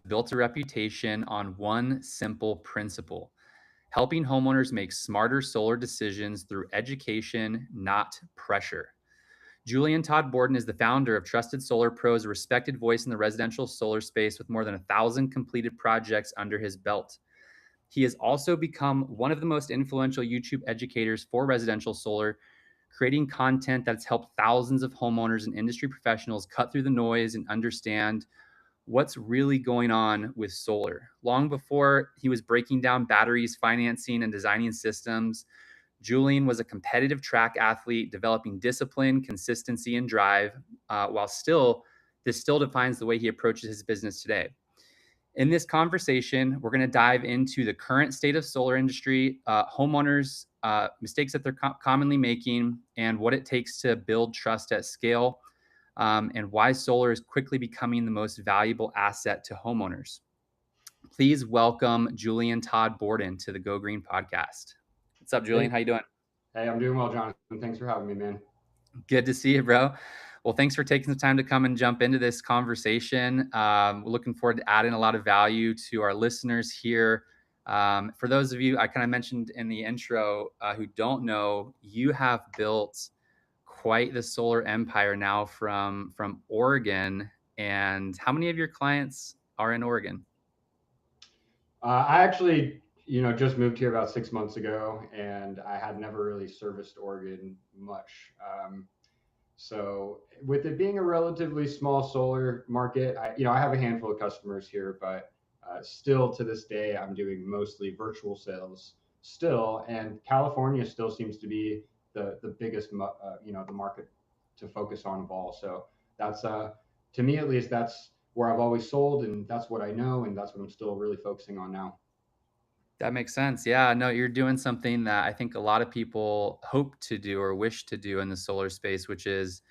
built a reputation on one simple principle: helping homeowners make smarter solar decisions through education, not pressure. Julian Todd-Borden is the founder of Trusted Solar Pros, a respected voice in the residential solar space with more than 1,000 completed projects under his belt. He has also become one of the most influential YouTube educators for residential solar, creating content that's helped thousands of homeowners and industry professionals cut through the noise and understand what's really going on with solar. Long before he was breaking down batteries, financing, and designing systems, Julian was a competitive track athlete, developing discipline, consistency, and drive, while this still defines the way he approaches his business today. In this conversation, we're going to dive into the current state of solar industry, homeowners, mistakes that they're commonly making, and what it takes to build trust at scale, and why solar is quickly becoming the most valuable asset to homeowners. Please welcome Julian Todd-Borden to the Go Green podcast. What's up, Julian? Hey, How you doing? hey, I'm doing well, Jonathan. Thanks for having me, man. Good to see you, bro. Well, thanks for taking the time to come and jump into this conversation. We're looking forward to adding a lot of value to our listeners here. For those of you I kind of mentioned in the intro who don't know, you have built quite the solar empire now from Oregon. And how many of your clients are in Oregon? I actually, just moved here about 6 months ago, and I had never really serviced Oregon much. So, with it being a relatively small solar market, I have a handful of customers here, but still to this day, I'm doing mostly virtual sales still, and California still seems to be the biggest, the market to focus on of all. So that's to me at least, that's where I've always sold, and that's what I know, and that's what I'm still really focusing on now. That makes sense. Yeah, no, you're doing something that I think a lot of people hope to do or wish to do in the solar space, which is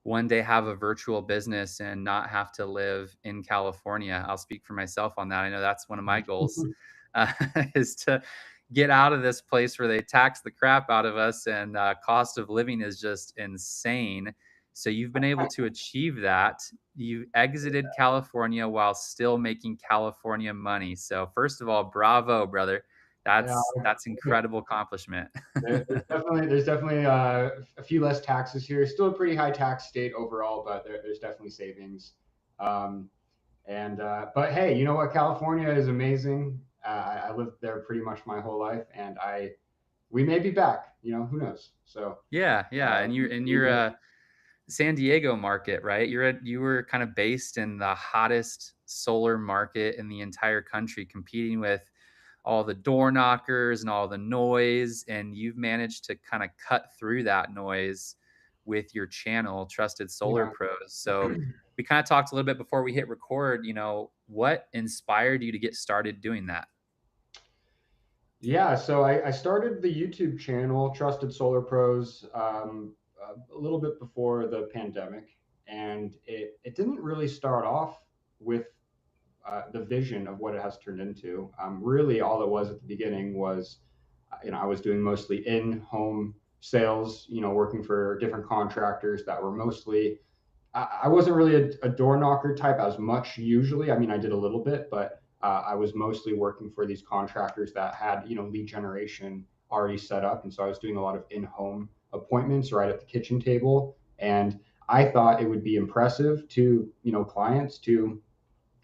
one day have a virtual business and not have to live in California. I'll speak for myself on that. I know that's one of my goals, uh, is to get out of this place where they tax the crap out of us and cost of living is just insane. So you've been able to achieve that. You exited California while still making California money. So first of all, bravo, brother. Yeah, That's incredible accomplishment. there's definitely a few less taxes here. Still a pretty high tax state overall, but there's definitely savings. Um, and but hey, you know what? California is amazing. I lived there pretty much my whole life, and we may be back. Who knows? So Yeah, yeah, and you're a San Diego market, right? You were kind of based in the hottest solar market in the entire country, competing with all the door knockers and all the noise, and you've managed to kind of cut through that noise with your channel, Trusted Solar yeah. Pros. So we kind of talked a little bit before we hit record, what inspired you to get started doing that? Yeah, so I started the YouTube channel, Trusted Solar Pros, a little bit before the pandemic, and it didn't really start off with the vision of what it has turned into. Really, all it was at the beginning was, I was doing mostly in-home sales, working for different contractors that were mostly I wasn't really a door knocker type as much usually. I mean, I did a little bit, but I was mostly working for these contractors that had, lead generation already set up. And so I was doing a lot of in-home appointments right at the kitchen table. And I thought it would be impressive to, clients to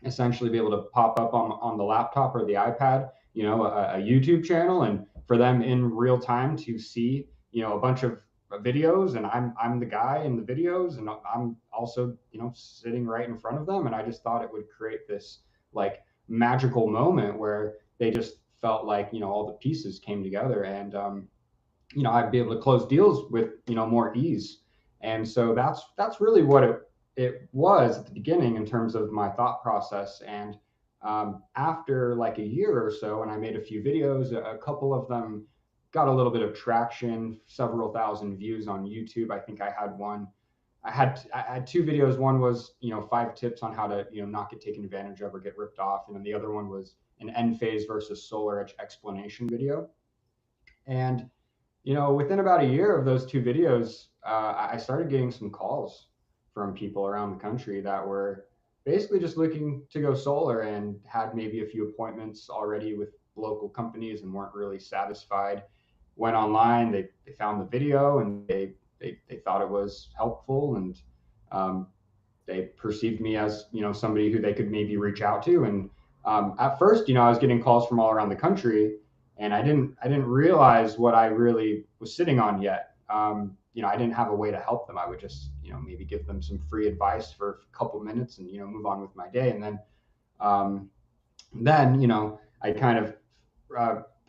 essentially be able to pop up on the laptop or the iPad, a YouTube channel, and for them in real time to see, a bunch of videos, and I'm the guy in the videos, and I'm also, sitting right in front of them, and I just thought it would create this like magical moment where they just felt like, all the pieces came together, and I'd be able to close deals with, more ease. And so that's really what it was at the beginning in terms of my thought process. And after like a year or so, and I made a few videos, a couple of them got a little bit of traction, several thousand views on YouTube. I think I had one. I had two videos. One was, 5 tips on how to, not get taken advantage of or get ripped off, and then the other one was an Enphase versus solar edge explanation video. And within about a year of those two videos, I started getting some calls from people around the country that were, basically just looking to go solar and had maybe a few appointments already with local companies and weren't really satisfied. Went online, they found the video and they thought it was helpful, and um, they perceived me as, somebody who they could maybe reach out to. And at first, I was getting calls from all around the country, and I didn't realize what I really was sitting on yet. I didn't have a way to help them. I would just, maybe give them some free advice for a couple minutes and, move on with my day. And um, then, I kind of,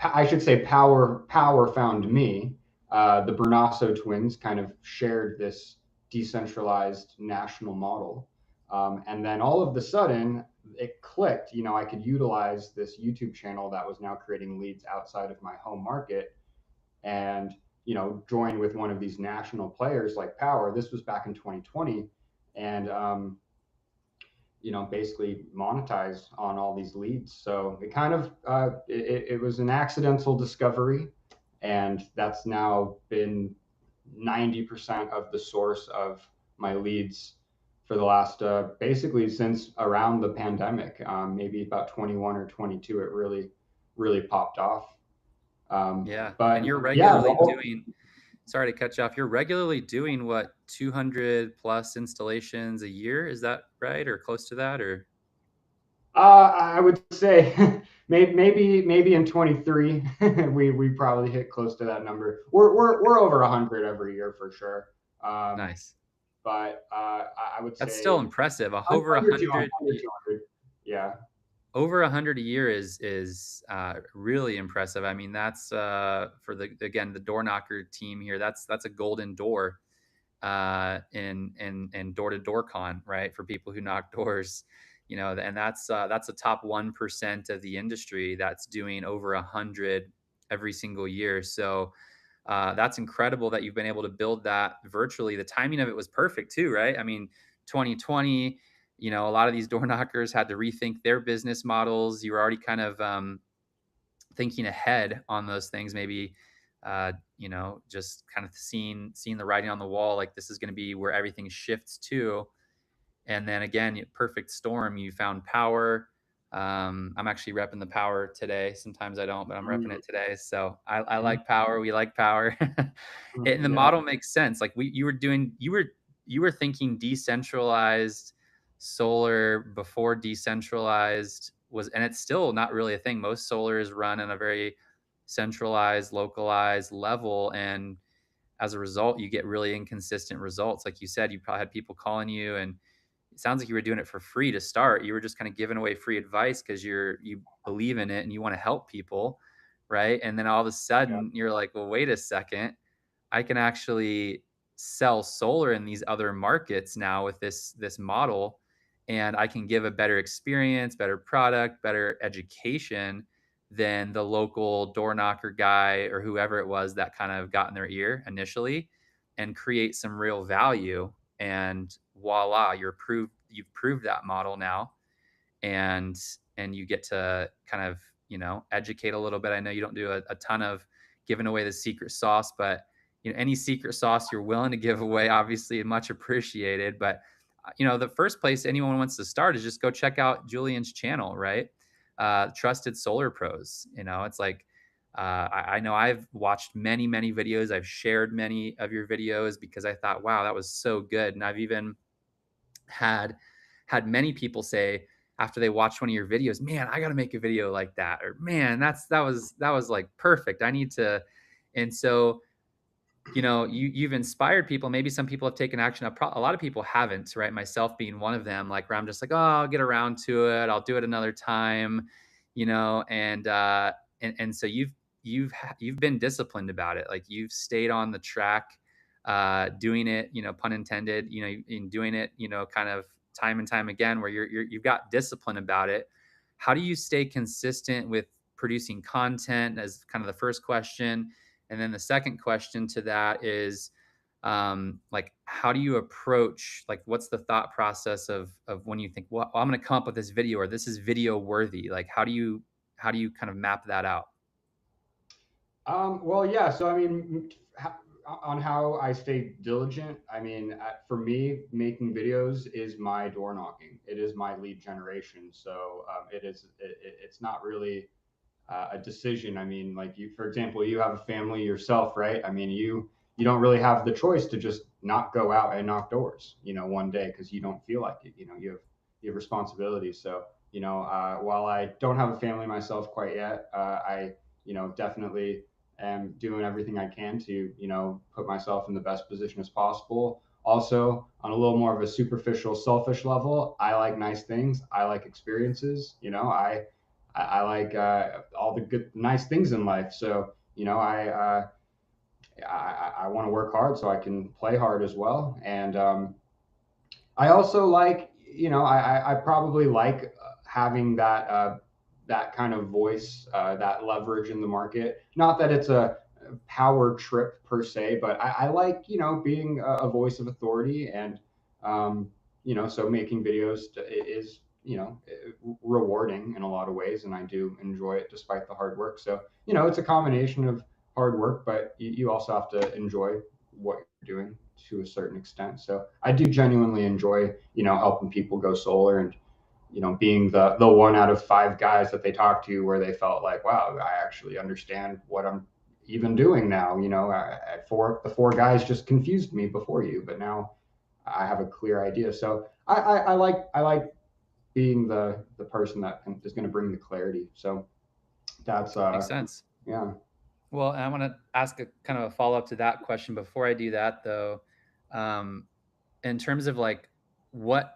I should say, power found me. The Bernasso twins kind of shared this decentralized national model, and then all of the sudden it clicked. I could utilize this YouTube channel that was now creating leads outside of my home market, and join with one of these national players like Power. This was back in 2020, and basically monetize on all these leads. So it kind of it was an accidental discovery, and that's now been 90% of the source of my leads for the last basically since around the pandemic. Maybe about 21 or 22, it really popped off. Yeah. And But you're yeah, regularly doing, sorry to cut you off, you're regularly doing what, 200 plus installations a year? Is that right? Or close to that? Or I would say maybe in 23 we probably hit close to that number. We're over 100 every year for sure. Um, nice. but I would That's say still impressive. Over a 100 to hundred, 100 to 100. Yeah. over 100 a year is really impressive. I mean, that's for the door knocker team here. That's a golden door in door to door con, right? For people who knock doors, and that's a top 1% of the industry that's doing over 100 every single year. So that's incredible that you've been able to build that virtually. The timing of it was perfect too, right? I mean, 2020, a lot of these door knockers had to rethink their business models. You were already kind of thinking ahead on those things, maybe just kind of seeing the writing on the wall, like this is going to be where everything shifts to. And then again, perfect storm. You found Power. I'm actually repping the Power today. Sometimes I don't, but I'm repping Mm, it today. So I mm, like Power. We like Power, mm, and the yeah. model makes sense. Like you were thinking decentralized solar before decentralized was, and it's still not really a thing. Most solar is run on a very centralized, localized level, and as a result, you get really inconsistent results. Like you said, you probably had people calling you, and it sounds like you were doing it for free to start. You were just kind of giving away free advice because you believe in it and you want to help people, right? And then all of a Yeah. sudden, you're like, well, wait a second, I can actually sell solar in these other markets now with this model, and I can give a better experience, better product, better education than the local door knocker guy or whoever it was that kind of got in their ear initially, and create some real value. And voila, you've proved that model now, and you get to kind of educate a little bit. I know you don't do a ton of giving away the secret sauce, but any secret sauce you're willing to give away, obviously much appreciated. But the first place anyone wants to start is just go check out Julian's channel, right? Trusted Solar Pros. It's like I know I've watched many videos. I've shared many of your videos because I thought, wow, that was so good. And I've even had many people say after they watched one of your videos, man, I got to make a video like that, or man, that was like perfect. I need to. And so you've inspired people. Maybe some people have taken action. A lot of people haven't, right? Myself being one of them. Like where I'm just like, oh, I'll get around to it. I'll do it another time, and so you've been disciplined about it. Like you've stayed on the track, doing it, pun intended, in doing it, kind of time and time again, where you've got discipline about it. How do you stay consistent with producing content, as kind of the first question? And then the second question to that is, like, how do you approach, like, what's the thought process of when you think, well, I'm going to come up with this video, or this is video worthy? Like, how do you kind of map that out? Well, yeah. So I mean, on how I stay diligent, I mean, for me, making videos is my door knocking. It is my lead generation. So it's not really a decision. I mean, like you, for example, you have a family yourself, right? I mean, you don't really have the choice to just not go out and knock doors, one day because you don't feel like it. You have responsibilities. So while I don't have a family myself quite yet, I definitely am doing everything I can to put myself in the best position as possible. Also, on a little more of a superficial, selfish level, I like nice things. I like experiences. I like all the good, nice things in life. So I want to work hard so I can play hard as well. And I also like, I probably like having that kind of voice, that leverage in the market. Not that it's a power trip per se, but I like, being a voice of authority, and so making videos is, rewarding in a lot of ways, and I do enjoy it despite the hard work. So, it's a combination of hard work, but you also have to enjoy what you're doing to a certain extent. So I do genuinely enjoy, helping people go solar, and being the one out of five guys that they talk to where they felt like, wow, I actually understand what I'm even doing now. The four guys just confused me before you, but now I have a clear idea. So I like being the person that is going to bring the clarity. So that's Makes sense. yeah. Well, and I want to ask a kind of a follow up to that question. Before I do that, though, um, in terms of like what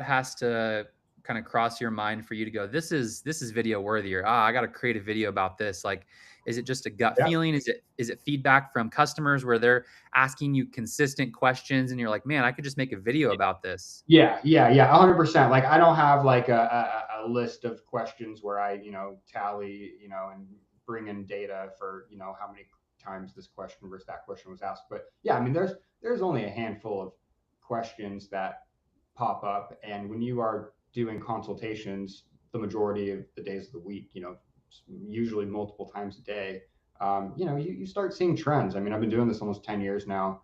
has to kind of cross your mind for you to go, this is video worthy, or I got to create a video about this. Like, is it just a gut Yeah. feeling? Is it feedback from customers where they're asking you consistent questions and you're like, man, I could just make a video about this? Yeah, 100%. Like I don't have like a list of questions where I, tally, and bring in data for, how many times this question versus that question was asked. But yeah, I mean, there's only a handful of questions that pop up, and when you are doing consultations, the majority of the days of the week, usually multiple times a day, you start seeing trends. I mean, I've been doing this almost 10 years now.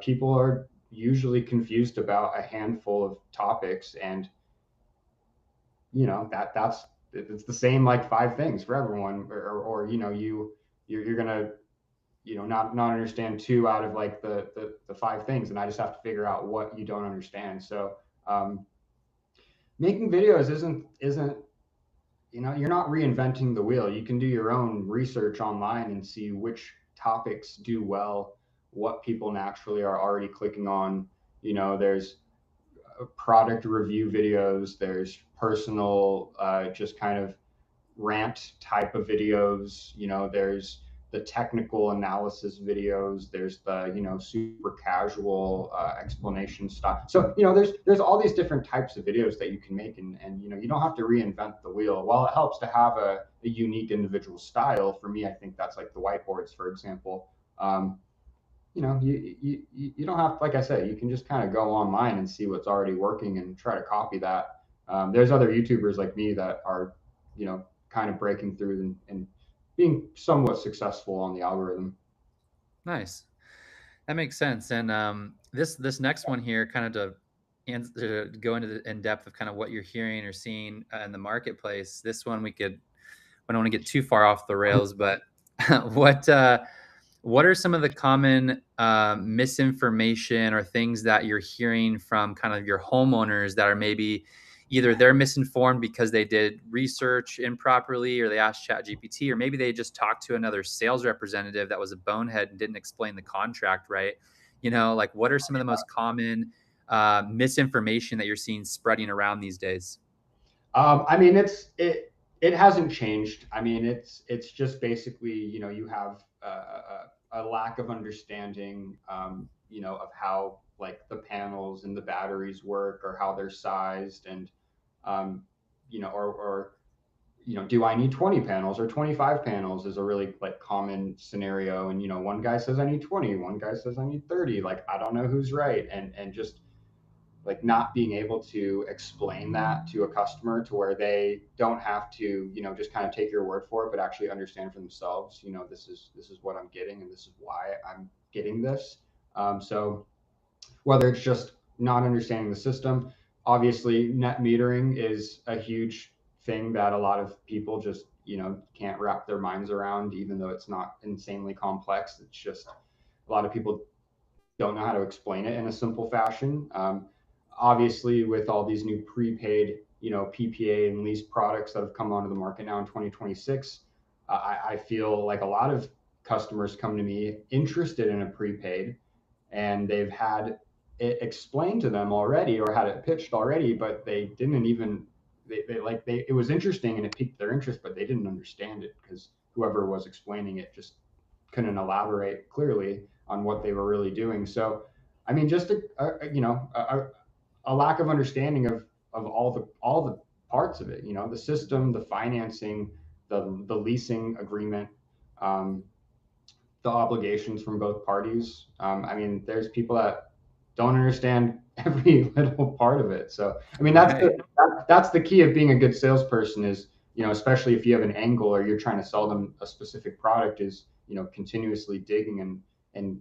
People are usually confused about a handful of topics, and that's it's the same like five things for everyone, or you're gonna not understand two out of like the five things, and I just have to figure out what you don't understand. So making videos isn't you're not reinventing the wheel. You can do your own research online and see which topics do well, what people naturally are already clicking on. There's product review videos, there's personal, just kind of rant type of videos. There's the technical analysis videos. There's the super casual explanation stuff. So there's all these different types of videos that you can make, and you don't have to reinvent the wheel. While it helps to have a unique individual style, for me, I think that's like the whiteboards, for example. You don't have, like I said, you can just kind of go online and see what's already working and try to copy that. There's other YouTubers like me that are, kind of breaking through and being somewhat successful on the algorithm. Nice. That makes sense. And this next one here, kind of to go into the in depth of kind of what you're hearing or seeing in the marketplace. This one we don't want to get too far off the rails, but what what are some of the common misinformation or things that you're hearing from kind of your homeowners that are maybe either they're misinformed because they did research improperly or they asked ChatGPT, or maybe they just talked to another sales representative that was a bonehead and didn't explain the contract right? Like what are some of the most common misinformation that you're seeing spreading around these days? I mean, it hasn't changed. I mean, it's just basically, you have a lack of understanding, of how like the panels and the batteries work, or how they're sized, and um, or do I need 20 panels or 25 panels is a really like common scenario. And one guy says I need 20, one guy says I need 30. Like I don't know who's right, and just like not being able to explain that to a customer to where they don't have to just kind of take your word for it, but actually understand for themselves, this is what I'm getting, and this is why getting this. So whether it's just not understanding the system, obviously net metering is a huge thing that a lot of people just can't wrap their minds around, even though it's not insanely complex. It's just a lot of people don't know how to explain it in a simple fashion. Obviously, with all these new prepaid, PPA and lease products that have come onto the market now in 2026, I feel like a lot of customers come to me interested in a prepaid, and they've had it explained to them already or had it pitched already, but they didn't even it was interesting and it piqued their interest, but they didn't understand it because whoever was explaining it just couldn't elaborate clearly on what they were really doing. So, I mean, just a lack of understanding of all the parts of it. The system, the financing, the leasing agreement, um, the obligations from both parties. I mean, there's people that don't understand every little part of it. So, I mean, Right. that's the key of being a good salesperson is, especially if you have an angle or you're trying to sell them a specific product, is, continuously digging and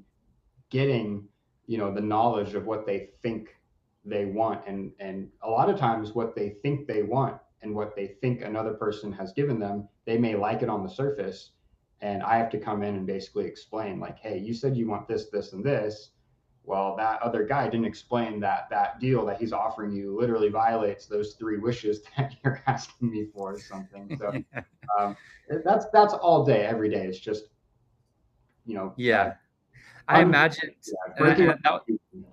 getting, the knowledge of what they think they want. And a lot of times what they think they want and what they think another person has given them, they may like it on the surface. And I have to come in and basically explain, like, hey, you said you want this, this, and this. Well, that other guy didn't explain that that deal that he's offering you literally violates those three wishes that you're asking me for or something. So um, that's all day, every day. It's just, you know, uh, Yeah. I un- imagine, yeah, and, breaking. and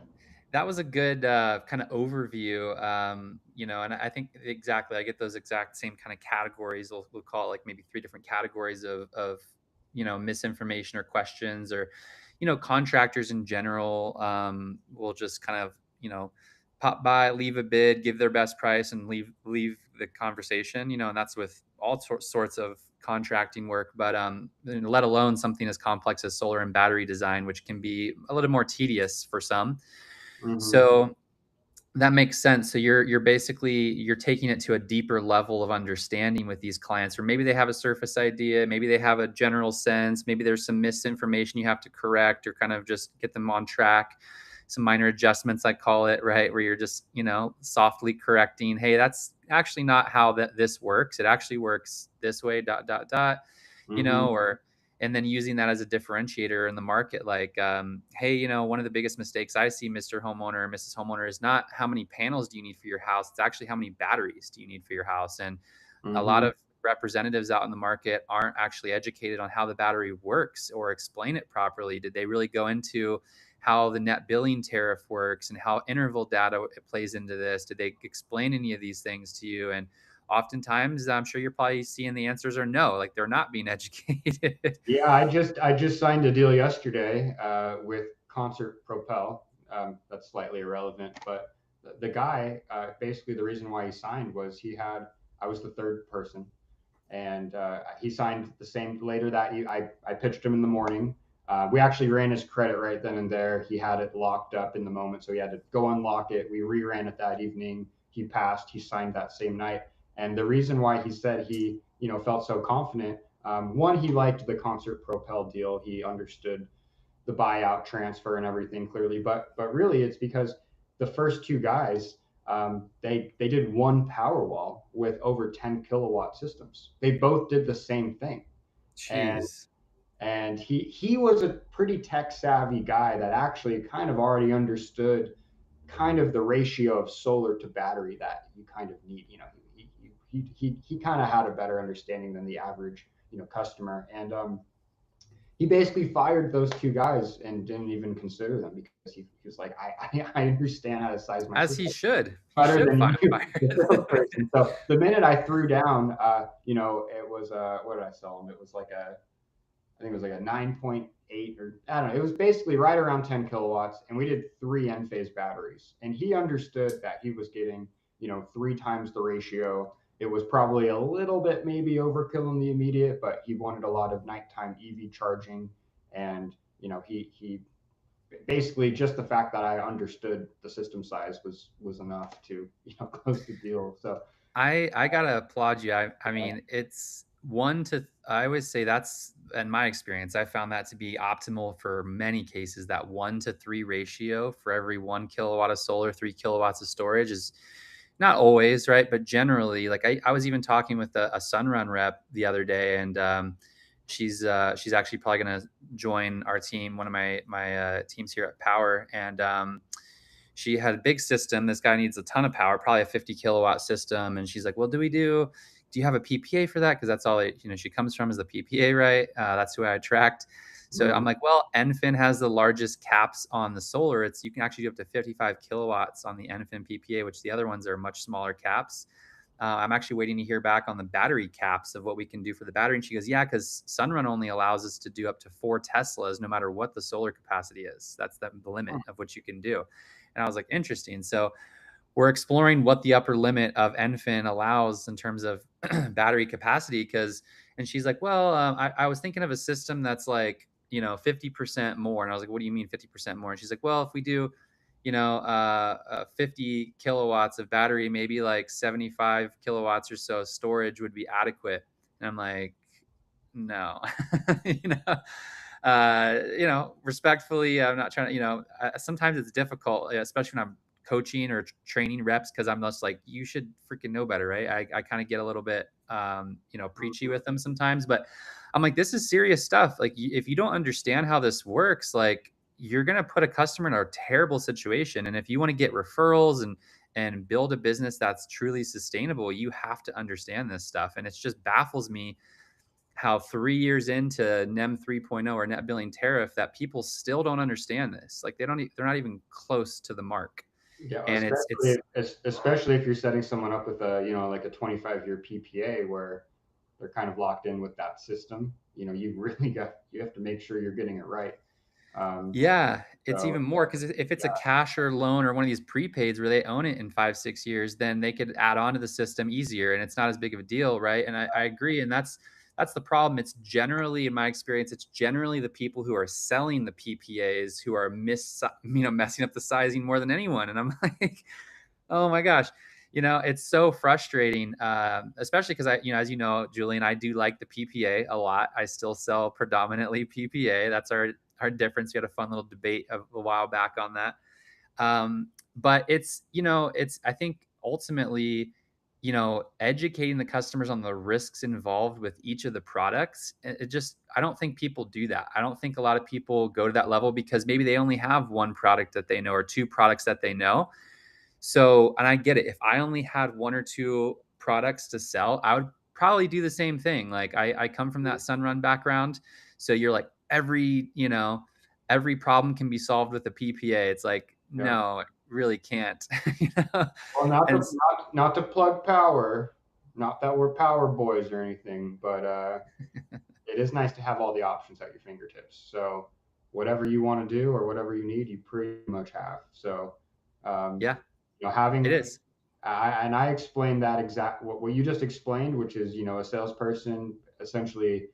that was a good kind of overview. And I think exactly, I get those exact same kind of categories. We'll call it like maybe three different categories of misinformation or questions, or contractors in general will just kind of pop by, leave a bid, give their best price, and leave the conversation. And that's with all sorts of contracting work, but let alone something as complex as solar and battery design, which can be a little more tedious for some. Mhm. So that makes sense. So you're basically you're taking it to a deeper level of understanding with these clients, or maybe they have a surface idea, maybe they have a general sense, maybe there's some misinformation you have to correct or kind of just get them on track. Some minor adjustments, I call it, right, where you're just softly correcting, hey, that's actually not how this works. It actually works this way. Dot dot dot. Mhm. Or and then using that as a differentiator in the market, like, hey, one of the biggest mistakes I see, Mr. Homeowner or Mrs. Homeowner, is not how many panels do you need for your house, it's actually how many batteries do you need for your house. And a lot Mhm. of representatives out in the market aren't actually educated on how the battery works or explain it properly. Did they really go into how the net billing tariff works and how interval data plays into this? Did they explain any of these things to you? And oftentimes, I'm sure you're probably seeing the answers are no, like they're not being educated. Yeah, I just signed a deal yesterday with Concert Propel. That's slightly irrelevant, but the guy, basically the reason why he signed was I was the third person, and he signed the same later that I pitched him in the morning. We actually ran his credit right then and there. He had it locked up in the moment, so he had to go unlock it. We reran it that evening. He passed. He signed that same night. And the reason why he said he, felt so confident, one, he liked the Concert Propel deal. He understood the buyout transfer and everything clearly, but really it's because the first two guys, they did one power wall with over 10 kilowatt systems. They both did the same thing, and Jeez. he was a pretty tech savvy guy that actually kind of already understood kind of the ratio of solar to battery that you kind of need. He kind of had a better understanding than the average customer, and he basically fired those two guys and didn't even consider them because he was like, I understand how to size my As he system should. He better should than you, fire. the salesperson. So the minute I threw down, it was what did I sell him? It was like I think it was like a 9.8, or I don't know. It was basically right around 10 kilowatts, and we did three N-phase batteries. And he understood that he was getting, three times the ratio. It was probably a little bit maybe overkill in the immediate, but he wanted a lot of nighttime EV charging, and he basically just the fact that I understood the system size was enough to close the deal. So I gotta applaud you. I yeah. mean, I always say that's, in my experience, I found that to be optimal for many cases. That 1 to 3 ratio for every 1 kilowatt of solar, 3 kilowatts of storage is not always right, but generally, like I was even talking with a Sunrun rep the other day, and she's actually probably going to join our team, one of my teams here at Power, and she had a big system. This guy needs a ton of power, probably a 50 kilowatt system. And she's like, well, do you have a PPA for that? Cause that's all she comes from is the PPA, right? That's who I attract. So I'm Mm. like, well, Enfin has the largest caps on the solar. You can actually do up to 55 kilowatts on the Enfin PPA, which the other ones are much smaller caps. I'm actually waiting to hear back on the battery caps of what we can do for the battery. And she goes, yeah, because Sunrun only allows us to do up to 4 Teslas, no matter what the solar capacity is. That's the limit of what you can do. And I was like, interesting. So we're exploring what the upper limit of Enfin allows in terms of battery capacity. And she's like, well, I was thinking of a system that's like, 50% more. And I was like, what do you mean 50% more? And she's like, well, if we do, 50 kilowatts of battery, maybe like 75 kilowatts or so storage would be adequate. And I'm like, no, respectfully, I'm not trying to, sometimes it's difficult, especially when I'm coaching or training reps, because I'm just like, you should freaking know better, right? I kind of get a little bit, preachy with them sometimes, but I'm like, this is serious stuff. Like, if you don't understand how this works, like, you're going to put a customer in a terrible situation. And if you want to get referrals and build a business that's truly sustainable, you have to understand this stuff. And it just baffles me how 3 years into NEM 3.0 or net billing tariff that people still don't understand this. Like they're not even close to the mark. Yeah, And it's especially if you're setting someone up with a, like a 25-year PPA where they're kind of locked in with that system. You have to make sure you're getting it right. Um, Yeah, it's so even more because if it's a yeah, cash or loan or one of these prepaids where they own it in 5, 6 years, then they could add on to the system easier, and it's not as big of a deal, right? And I agree, and that's the problem. It's generally, in my experience, it's generally the people who are selling the PPAs who are messing up the sizing more than anyone. And I'm like, oh my gosh. It's so frustrating, especially because as you know, Julian, I do like the PPA a lot. I still sell predominantly PPA. That's our difference. We had a fun little debate a while back on that. But I think ultimately, educating the customers on the risks involved with each of the products. I don't think people do that. I don't think a lot of people go to that level because maybe they only have one product that they know or two products that they know. So, and I get it. If I only had one or two products to sell, I would probably do the same thing. Like I come from that Sunrun background. So you're like every problem can be solved with a PPA. It's like, yeah. no, it really can't. Well, not to And not to plug power, not that we're power boys or anything, but it is nice to have all the options at your fingertips. So whatever you want to do or whatever you need, you pretty much have. So um, yeah, it having is. and I explained that exact what you just explained, which is a salesperson essentially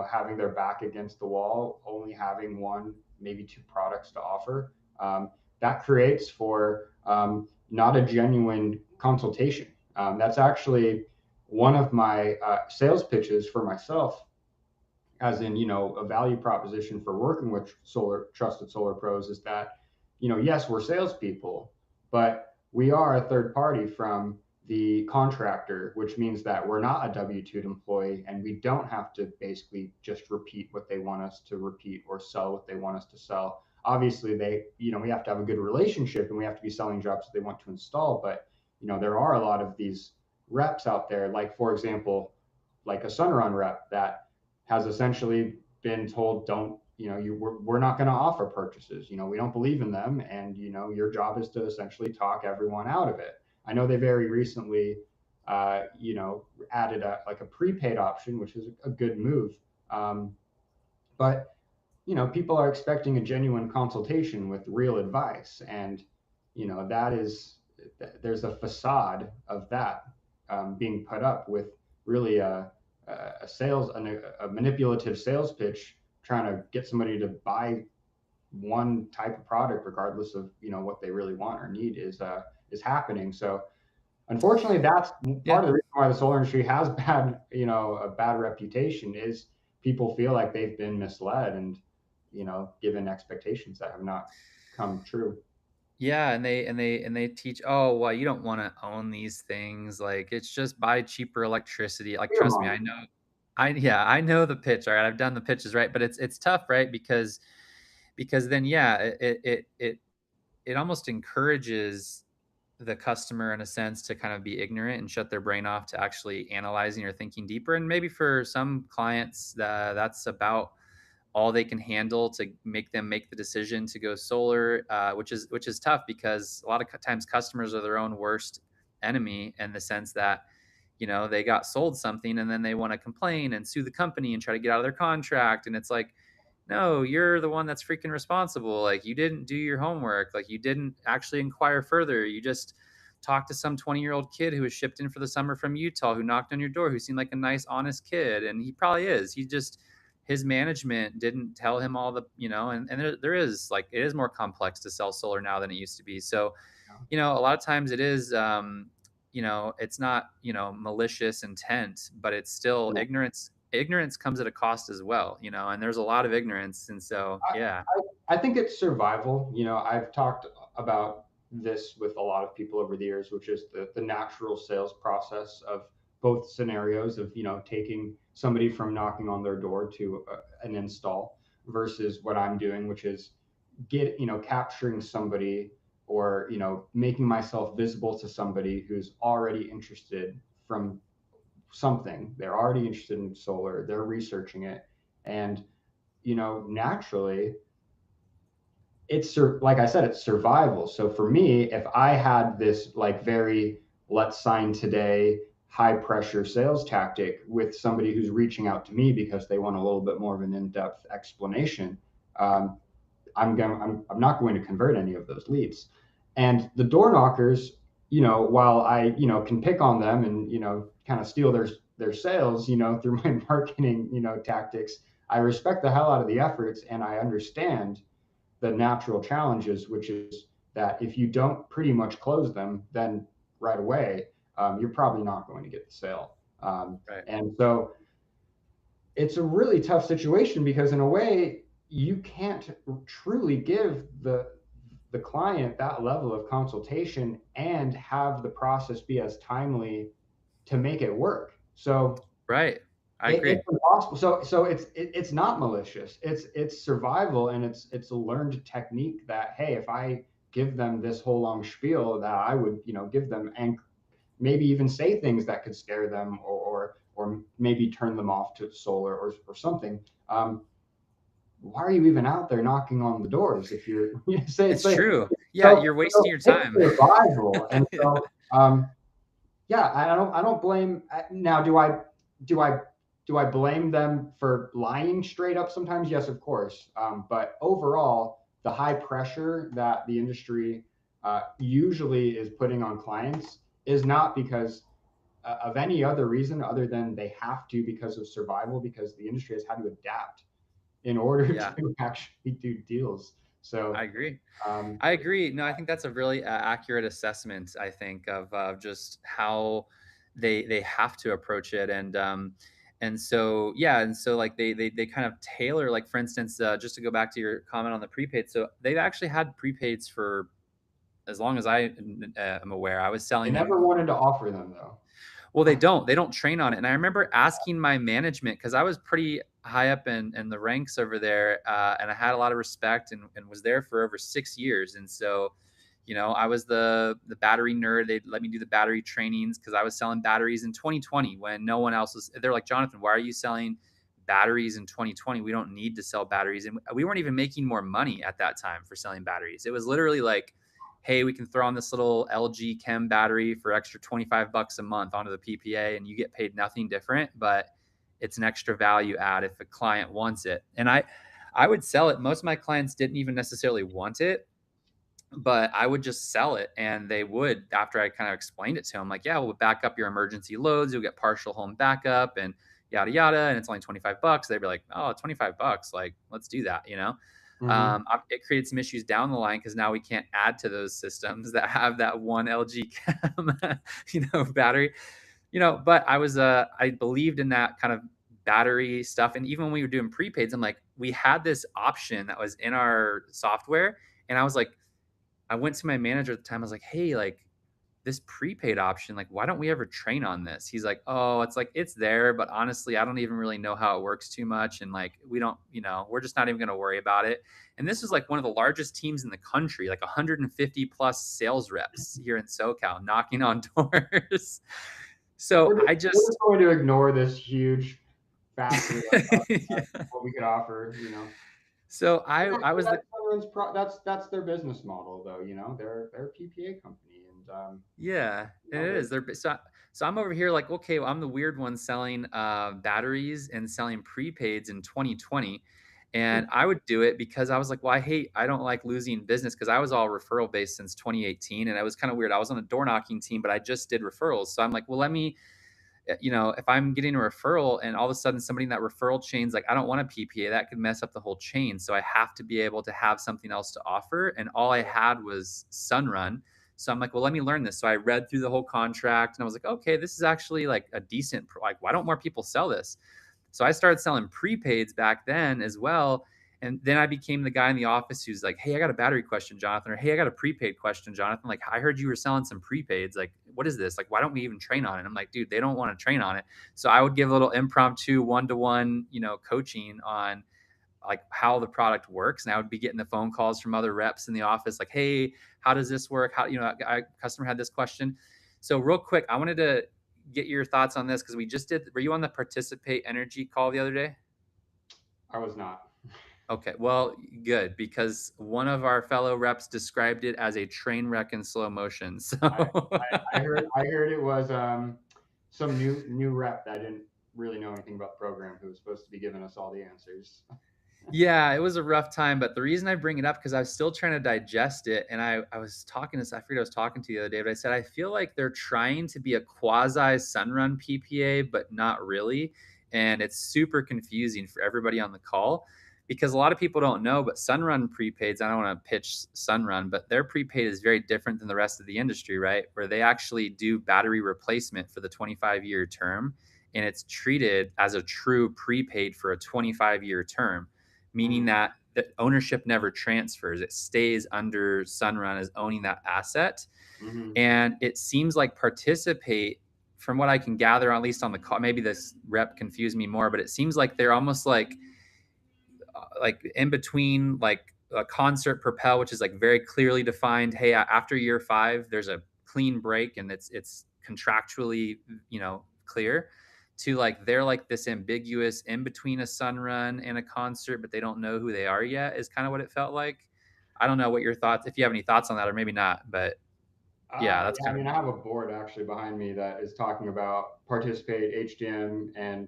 having their back against the wall, only having one maybe two products to offer. That creates for not a genuine consultation. That's actually one of my sales pitches for myself, as in a value proposition for working with trusted solar pros, is that yes, we're salespeople, but we are a third party from the contractor, which means that we're not a W-2 employee and we don't have to basically just repeat what they want us to repeat or sell what they want us to sell. Obviously, we have to have a good relationship and we have to be selling jobs that they want to install, but there are a lot of these reps out there, like for example, like a Sunrun rep that has essentially been told, don't, we're not going to offer purchases. We don't believe in them. And, your job is to essentially talk everyone out of it. I know they very recently, added like a prepaid option, which is a good move. But, people are expecting a genuine consultation with real advice. And, that is, there's a facade of that being put up with really a manipulative sales pitch trying to get somebody to buy one type of product regardless of what they really want or need is happening. So unfortunately, that's part Yeah. of the reason why the solar industry has bad, a bad reputation is people feel like they've been misled and, given expectations that have not come true. Yeah, and they teach, oh well, you don't want to own these things. Like it's just buy cheaper electricity. Like Fear trust me, mongering. I know the pitch. All right, I've done the pitches, right? But it's tough, right? Because then yeah, it almost encourages the customer in a sense to kind of be ignorant and shut their brain off to actually analyzing or thinking deeper. And maybe for some clients, that's about all they can handle to make them make the decision to go solar, which is tough because a lot of times customers are their own worst enemy in the sense that they got sold something and then they want to complain and sue the company and try to get out of their contract, and it's like, no, you're the one that's freaking responsible. Like you didn't do your homework. Like you didn't actually inquire further. You just talked to some 20-year-old kid who was shipped in for the summer from Utah who knocked on your door, who seemed like a nice, honest kid. And he probably is. He just, his management didn't tell him all the, and there is like, it is more complex to sell solar now than it used to be. So, a lot of times it is, it's not, malicious intent, but it's still Yeah. ignorance comes at a cost as well, and there's a lot of ignorance. And so, yeah. I think it's survival. I've talked about this with a lot of people over the years, which is the natural sales process of both scenarios of, taking somebody from knocking on their door to an install versus what I'm doing, which is capturing somebody or, making myself visible to somebody who's already interested from something. They're already interested in solar, they're researching it. And, naturally, like I said, it's survival. So for me, if I had this like very let's sign today high pressure sales tactic with somebody who's reaching out to me because they want a little bit more of an in-depth explanation, um, I'm not going to convert any of those leads. And the door knockers, while I can pick on them and kind of steal their sales, through my marketing tactics, I respect the hell out of the efforts and I understand the natural challenges, which is that if you don't pretty much close them, then right away, you're probably not going to get the sale. Right. And so it's a really tough situation because in a way, you can't truly give the client that level of consultation and have the process be as timely to make it work. So Right. I agree. it's impossible. So it's not malicious. It's survival, and it's a learned technique that, hey, if I give them this whole long spiel that I would give them, and maybe even say things that could scare them or maybe turn them off to solar or something. Why are you even out there knocking on the doors if you're say it's It's like true. Yeah, so, you're wasting so your it's time. survival, and so yeah, I don't blame. Now, do I do I blame them for lying straight up sometimes? Yes, of course. But overall, the high pressure that the industry usually is putting on clients is not because of any other reason other than they have to because of survival, because the industry has had to adapt in order Yeah, to actually do deals. I So, agree. um, I agree. No, I think that's a really accurate assessment. I think of just how they have to approach it, and so yeah, and so like they kind of tailor, like for instance, just to go back to your comment on the prepaid. So they've actually had prepaids for as long as I am aware. I was they selling them. never wanted to offer them though. Well, they don't train on it. And I remember asking my management, because I was pretty high up in the ranks over there, and I had a lot of respect and was there for over 6 years. And so, I was the battery nerd. They let me do the battery trainings because I was selling batteries in 2020 when no one else was. They're like, Jonathan, why are you selling batteries in 2020? We don't need to sell batteries. And we weren't even making more money at that time for selling batteries. It was literally like, hey, we can throw on this little LG Chem battery for extra 25 bucks a month onto the PPA and you get paid nothing different, but it's an extra value add if a client wants it. And I would sell it. Most of my clients didn't even necessarily want it, but I would just sell it, and they would, after I kind of explained it to them, like, yeah, we'll back up your emergency loads, you'll get partial home backup and yada yada, and it's only 25 bucks. They'd be like, oh, 25 bucks, like let's do that. Mhm. It created some issues down the line because now we can't add to those systems that have that one LG Chem battery. but I believed in that kind of battery stuff. And even when we were doing prepaids, I'm like, we had this option that was in our software. And I was like, I went to my manager at the time. I was like, hey, like, this prepaid option, like, why don't we ever train on this? He's like, oh, it's like, it's there, but honestly, I don't even really know how it works too much. And like, we don't, we're just not even going to worry about it. And this is like one of the largest teams in the country, like 150 plus sales reps here in SoCal knocking on doors. So I We're just just, going to ignore this huge factor of yeah. what we could offer, So And I was the, that's their business model, though. They're a PPA company, and yeah, it is. So I'm over here like, okay, well, I'm the weird one selling batteries and selling prepaids in 2020. And I would do it because I was like, well, I don't like losing business because I was all referral based since 2018. And it was kind of weird. I was on a door knocking team, but I just did referrals. So I'm like, well, let me, if I'm getting a referral and all of a sudden somebody in that referral chain's like, I don't want a PPA, that could mess up the whole chain. So I have to be able to have something else to offer. And all I had was Sunrun. So I'm like, well, let me learn this. So I read through the whole contract and I was like, okay, this is actually like a decent, like, why don't more people sell this? So I started selling prepaids back then as well. And then I became the guy in the office who's like, hey, I got a battery question, Jonathan. Or hey, I got a prepaid question, Jonathan. Like, I heard you were selling some prepaids. Like, what is this? Like, why don't we even train on it? I'm like, dude, they don't want to train on it. So I would give a little impromptu one-to-one, coaching on like how the product works. And I would be getting the phone calls from other reps in the office, like, hey, how does this work? How, customer had this question. So real quick, I wanted to get your thoughts on this because were you on the Participate Energy call the other day? I was not. Okay, well, good, because one of our fellow reps described it as a train wreck in slow motion. So I heard it was some new rep that didn't really know anything about the program who was supposed to be giving us all the answers. yeah, it was a rough time. But the reason I bring it up because I was still trying to digest it, and I was talking to I forget I was talking to you the other day, but I said I feel like they're trying to be a quasi Sunrun PPA, but not really, and it's super confusing for everybody on the call because a lot of people don't know, but Sunrun prepaids, I don't want to pitch Sunrun, but their prepaid is very different than the rest of the industry, right? Where they actually do battery replacement for the 25-year term, and it's treated as a true prepaid for a 25-year term, meaning Mm, that the ownership never transfers. It stays under Sunrun as owning that asset. mm-hmm. And it seems like Participate, from what I can gather, at least on the call, maybe this rep confused me more, but it seems like they're almost like in between like a concert propel, which is like very clearly defined. Hey, after year 5, there's a clean break and it's contractually, clear, to like they're like this ambiguous in between a Sunrun and a concert, but they don't know who they are yet, is kind of what it felt like. I don't know what your thoughts, if you have any thoughts on that, or maybe not, but yeah, that's Yeah, I kind of mean, I have a board actually behind me that is talking about Participate, HDM, and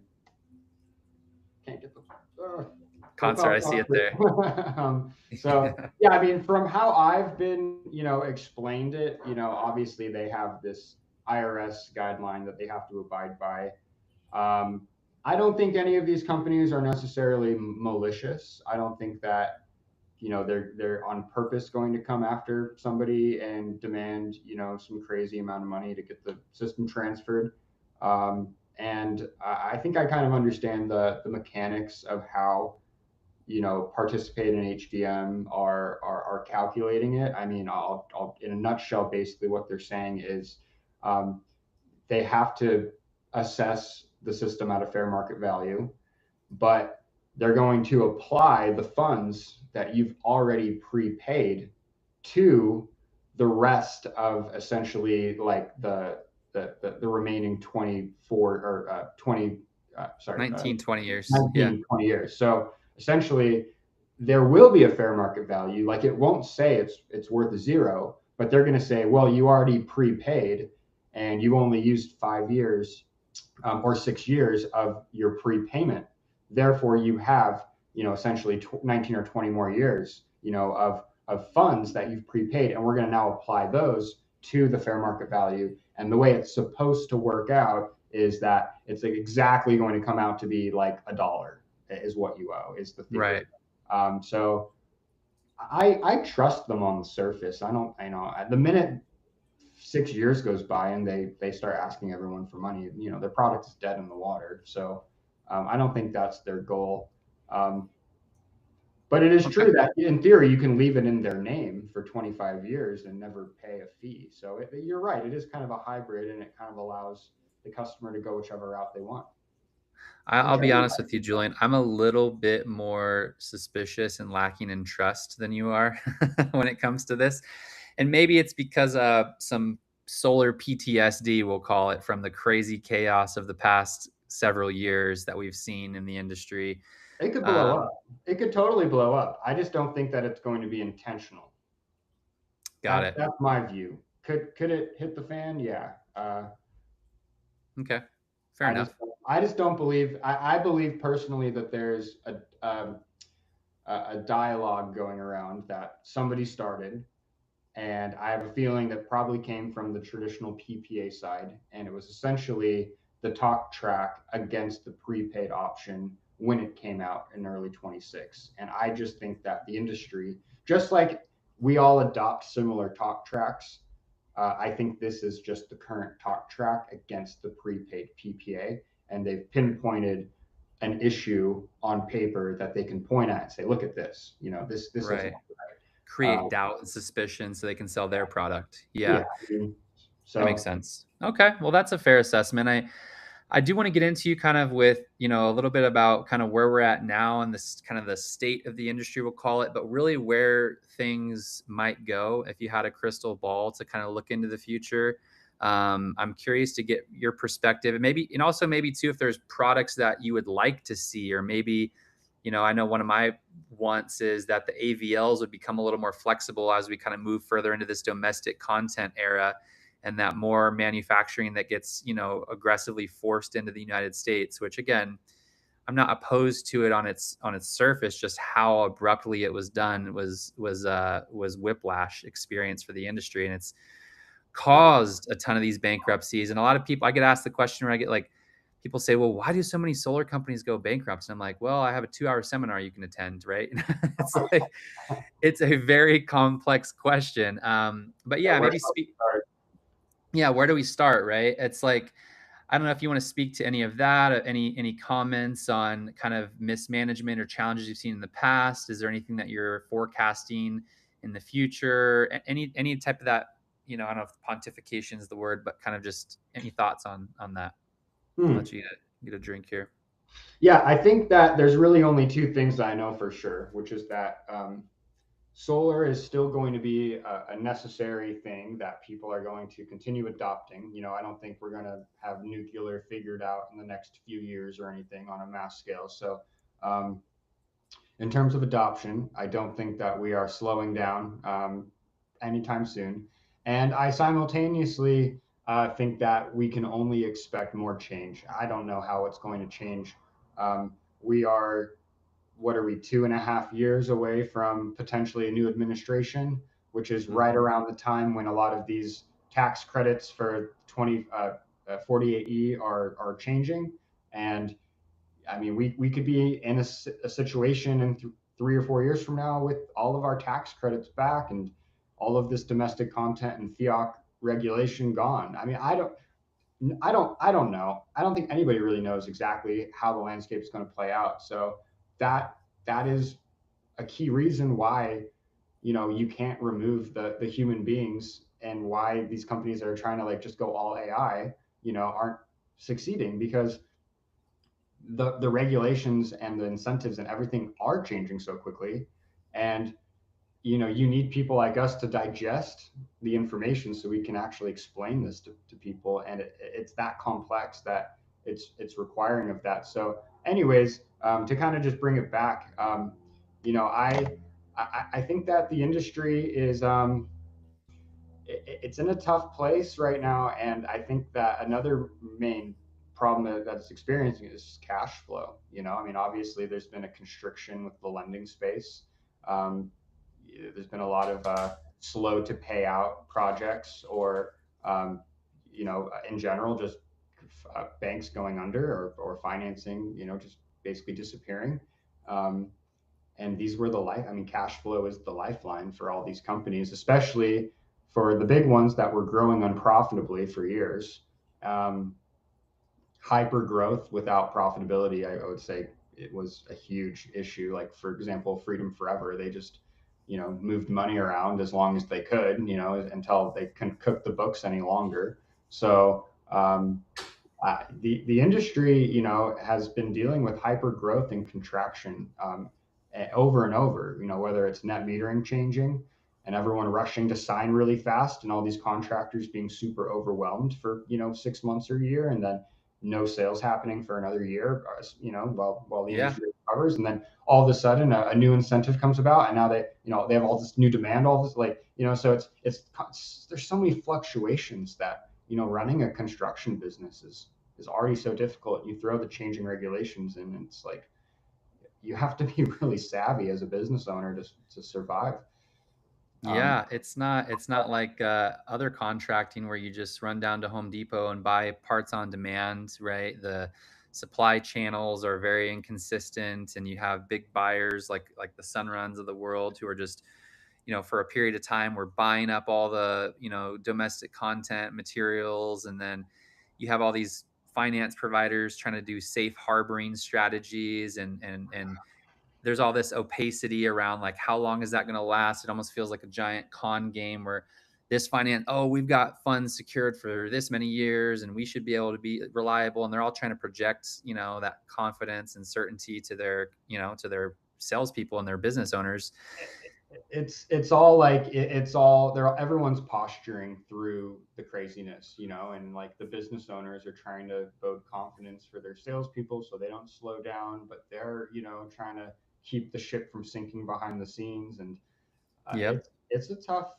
can't get the concert. hotel I see it concert. there. So yeah, I mean, from how I've been, explained it, obviously they have this IRS guideline that they have to abide by. Um, I don't think any of these companies are necessarily malicious. I don't think that they're on purpose going to come after somebody and demand some crazy amount of money to get the system transferred. And I think I kind of understand the mechanics of how Participate in HDM are calculating it. I mean, I'll in a nutshell, basically what they're saying is um, they have to assess the system at a fair market value, but they're going to apply the funds that you've already prepaid to the rest of essentially like the remaining 24 or 20 19, 20 years. Yeah. 19, 20 years. So essentially, there will be a fair market value. Like it won't say it's worth zero, but they're going to say, well, you already prepaid and you only used 5 years or 6 years of your prepayment. Therefore, you have essentially 19 or 20 more years of funds that you've prepaid, and we're going to now apply those to the fair market value. And the way it's supposed to work out is that it's exactly going to come out to be like $1 is what you owe is the theory. Right. So I trust them on the surface. I don't, the minute 6 years goes by and they start asking everyone for money, their product is dead in the water. So I don't think that's their goal. But it is Okay. true that in theory you can leave it in their name for 25 years and never pay a fee. So you're right, it is kind of a hybrid, and it kind of allows the customer to go whichever route they want, I'll which be honest with you, Julian. I'm a little bit more suspicious and lacking in trust than you are when it comes to this. And maybe it's because some solar PTSD, we'll call it, from the crazy chaos of the past several years that we've seen in the industry. it could blow Um, up. It could totally blow up. I just don't think that it's going to be intentional. got That's it. that's my view. Could it hit the fan? Yeah. Okay. Fair I just enough. I just don't believe. I believe personally that there's a dialogue going around that somebody started, and I have a feeling that probably came from the traditional PPA side, and it was essentially the talk track against the prepaid option when it came out in early 26. And I just think that the industry, just like we all adopt similar talk tracks, I think this is just the current talk track against the prepaid PPA, and they've pinpointed an issue on paper that they can point at and say, "Look at this. This isn't Right. right." Create doubt and suspicion so they can sell their product. Yeah. Yeah, I mean, that makes so sense. Okay. Well, that's a fair assessment. I do want to get into you kind of with, a little bit about kind of where we're at now and this kind of the state of the industry, we'll call it, but really where things might go if you had a crystal ball to kind of look into the future. I'm curious to get your perspective, and also maybe too, if there's products that you would like to see, or maybe, I know one of my wants is that the AVLs would become a little more flexible as we kind of move further into this domestic content era, and that more manufacturing that gets, aggressively forced into the United States, which again, I'm not opposed to it on its surface. Just how abruptly it was done was whiplash experience for the industry, and it's caused a ton of these bankruptcies. And a lot of people, I get asked the question, where I get like, people say, well, why do so many solar companies go bankrupt? And I'm like, well, I have a 2-hour seminar you can attend, right? It's like, it's a very complex question. But yeah, yeah, we're maybe supposed to speak. start. Yeah, where do we start, right? It's like, I don't know if you want to speak to any of that, any comments on kind of mismanagement or challenges you've seen in the past. Is there anything that you're forecasting in the future? Any type of that, I don't know if pontification is the word, but kind of just any thoughts on that. I'll Hmm. let you get a drink here. Yeah, I think that there's really only two things that I know for sure, which is that solar is still going to be a necessary thing that people are going to continue adopting. I don't think we're going to have nuclear figured out in the next few years or anything on a mass scale. So, um, in terms of adoption, I don't think that we are slowing down anytime soon. And I simultaneously think that we can only expect more change. I don't know how it's going to change. We are, what are we, 2.5 years away from potentially a new administration, which is right Mm-hmm. around the time when a lot of these tax credits for 48E are changing. And I mean, we could be in a situation in 3 or 4 years from now with all of our tax credits back and all of this domestic content and fiat regulation gone. I mean, I don't know. I don't think anybody really knows exactly how the landscape is going to play out. So that is a key reason why you can't remove the human beings, and why these companies that are trying to like just go all AI aren't succeeding, because the regulations and the incentives and everything are changing so quickly. And you need people like us to digest the information so we can actually explain this to people, and it's that complex that it's requiring of that. So anyways, to kind of just bring it back, you know I, I think that the industry is it's in a tough place right now, and I think that another main problem that it's experiencing is cash flow. I mean, obviously, there's been a constriction with the lending space. Um, there's been a lot of slow to pay out projects, or in general, just banks going under, or financing, just basically disappearing. Um, and these were the life. I mean, cash flow is the lifeline for all these companies, especially for the big ones that were growing unprofitably for years, um, hyper growth without profitability, I would say it was a huge issue. Like, for example, Freedom Forever, they just, moved money around as long as they could, until they couldn't cook the books any longer. So the industry, has been dealing with hyper growth and contraction over and over. Whether it's net metering changing and everyone rushing to sign really fast, and all these contractors being super overwhelmed for 6 months or a year, and then no sales happening for another year, while the Yeah. industry recovers, and then all of a sudden a new incentive comes about, and now they have all this new demand, all this, like, so it's there's so many fluctuations that running a construction business is already so difficult. You throw the changing regulations in, and it's like you have to be really savvy as a business owner to survive. Um, Yeah, it's not like other contracting where you just run down to Home Depot and buy parts on demand, right? The supply channels are very inconsistent, and you have big buyers like the Sunruns of the world who are just, for a period of time, we're buying up all the, domestic content materials, and then you have all these finance providers trying to do safe harboring strategies, and there's all this opacity around like how long is that going to last. It almost feels like a giant con game where this finance, oh, we've got funds secured for this many years and we should be able to be reliable, and they're all trying to project that confidence and certainty to their to their salespeople and their business owners. it's all like it's all they're everyone's posturing through the craziness, and like the business owners are trying to bode confidence for their salespeople so they don't slow down, but they're trying to keep the ship from sinking behind the scenes, and Yep. it's a tough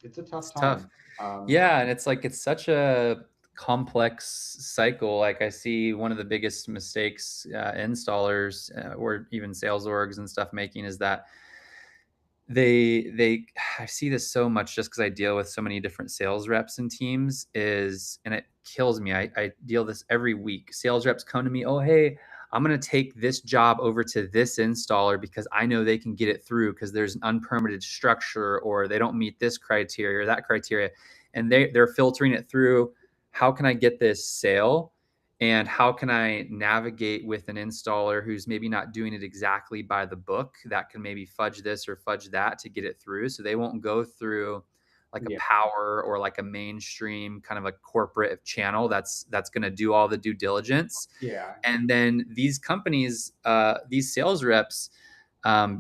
It's tough. time. Um, Yeah, and it's like it's such a complex cycle. Like I see one of the biggest mistakes installers or even sales orgs and stuff making is that they I see this so much just because I deal with so many different sales reps and teams is, and it kills me. I deal this every week. Sales reps come to me, oh hey, I'm gonna take this job over to this installer because I know they can get it through because there's an unpermitted structure or they don't meet this criteria or that criteria. And they're filtering it through. How can I get this sale? And how can I navigate with an installer who's maybe not doing it exactly by the book, that can maybe fudge this or fudge that to get it through, so they won't go through like a yeah, power or like a mainstream kind of a corporate channel that's going to do all the due diligence. yeah, And then these companies, these sales reps,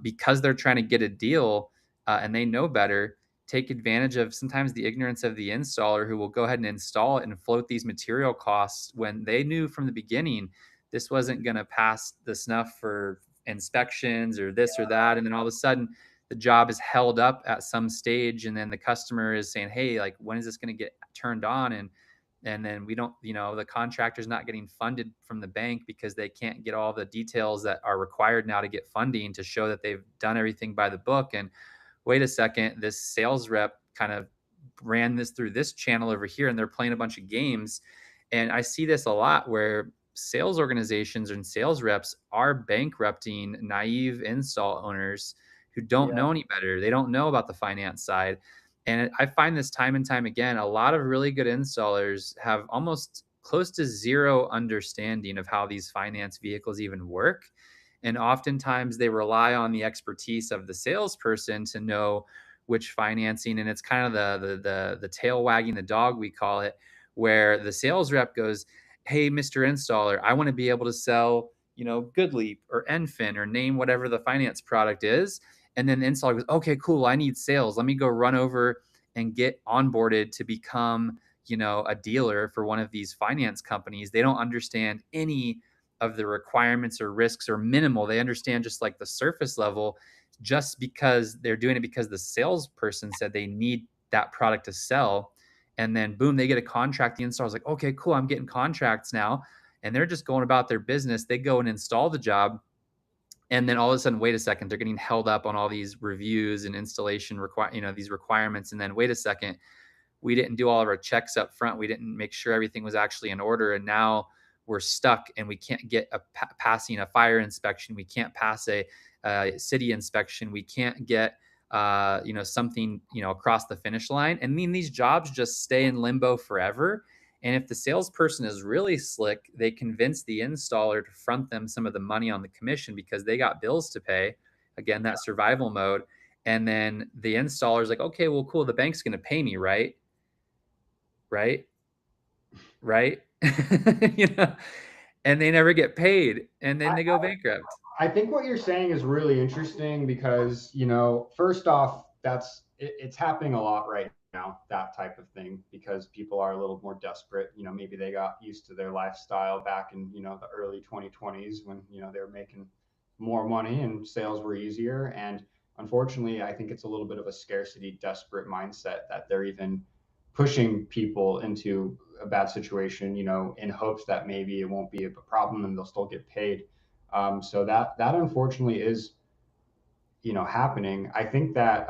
because they're trying to get a deal and they know better, take advantage of sometimes the ignorance of the installer who will go ahead and install it and float these material costs when they knew from the beginning this wasn't going to pass the snuff for inspections or this or that. And then all of a sudden, the job is held up at some stage, and then the customer is saying, hey, like, when is this going to get turned on? And then we don't, the contractor's not getting funded from the bank because they can't get all the details that are required now to get funding to show that they've done everything by the book. And wait a second, this sales rep kind of ran this through this channel over here, and they're playing a bunch of games. And I see this a lot where sales organizations and sales reps are bankrupting naive install owners who don't yeah, know any better. They don't know about the finance side. And I find this time and time again. A lot of really good installers have almost close to zero understanding of how these finance vehicles even work. And oftentimes they rely on the expertise of the salesperson to know which financing. And it's kind of the tail wagging the dog, we call it, where the sales rep goes, hey, Mr. Installer, I want to be able to sell, GoodLeap or Enfin or name whatever the finance product is. And then the installer goes, okay, cool, I need sales. Let me go run over and get onboarded to become, a dealer for one of these finance companies. They don't understand any of the requirements or risks, or minimal. They understand just like the surface level, just because they're doing it because the salesperson said they need that product to sell. And then boom, they get a contract. The installer's like, okay, cool, I'm getting contracts now. And they're just going about their business. They go and install the job. And then all of a sudden, wait a second, they're getting held up on all these reviews and installation these requirements. And then wait a second, we didn't do all of our checks up front. We didn't make sure everything was actually in order. And now we're stuck and we can't get passing a fire inspection. We can't pass a city inspection. We can't get something, across the finish line. And then these jobs just stay in limbo forever. And if the salesperson is really slick, they convince the installer to front them some of the money on the commission because they got bills to pay. Again, that survival mode. And then the installer's like, okay, well, cool. The bank's going to pay me, right? Right. Right. And they never get paid, and then they go bankrupt. I think what you're saying is really interesting because, first off, it's happening a lot right now, that type of thing, because people are a little more desperate. Maybe they got used to their lifestyle back in, the early 2020s when, they were making more money and sales were easier. And unfortunately, I think it's a little bit of a scarcity, desperate mindset that they're even pushing people into a bad situation, in hopes that maybe it won't be a problem and they'll still get paid. So that unfortunately is, happening. I think that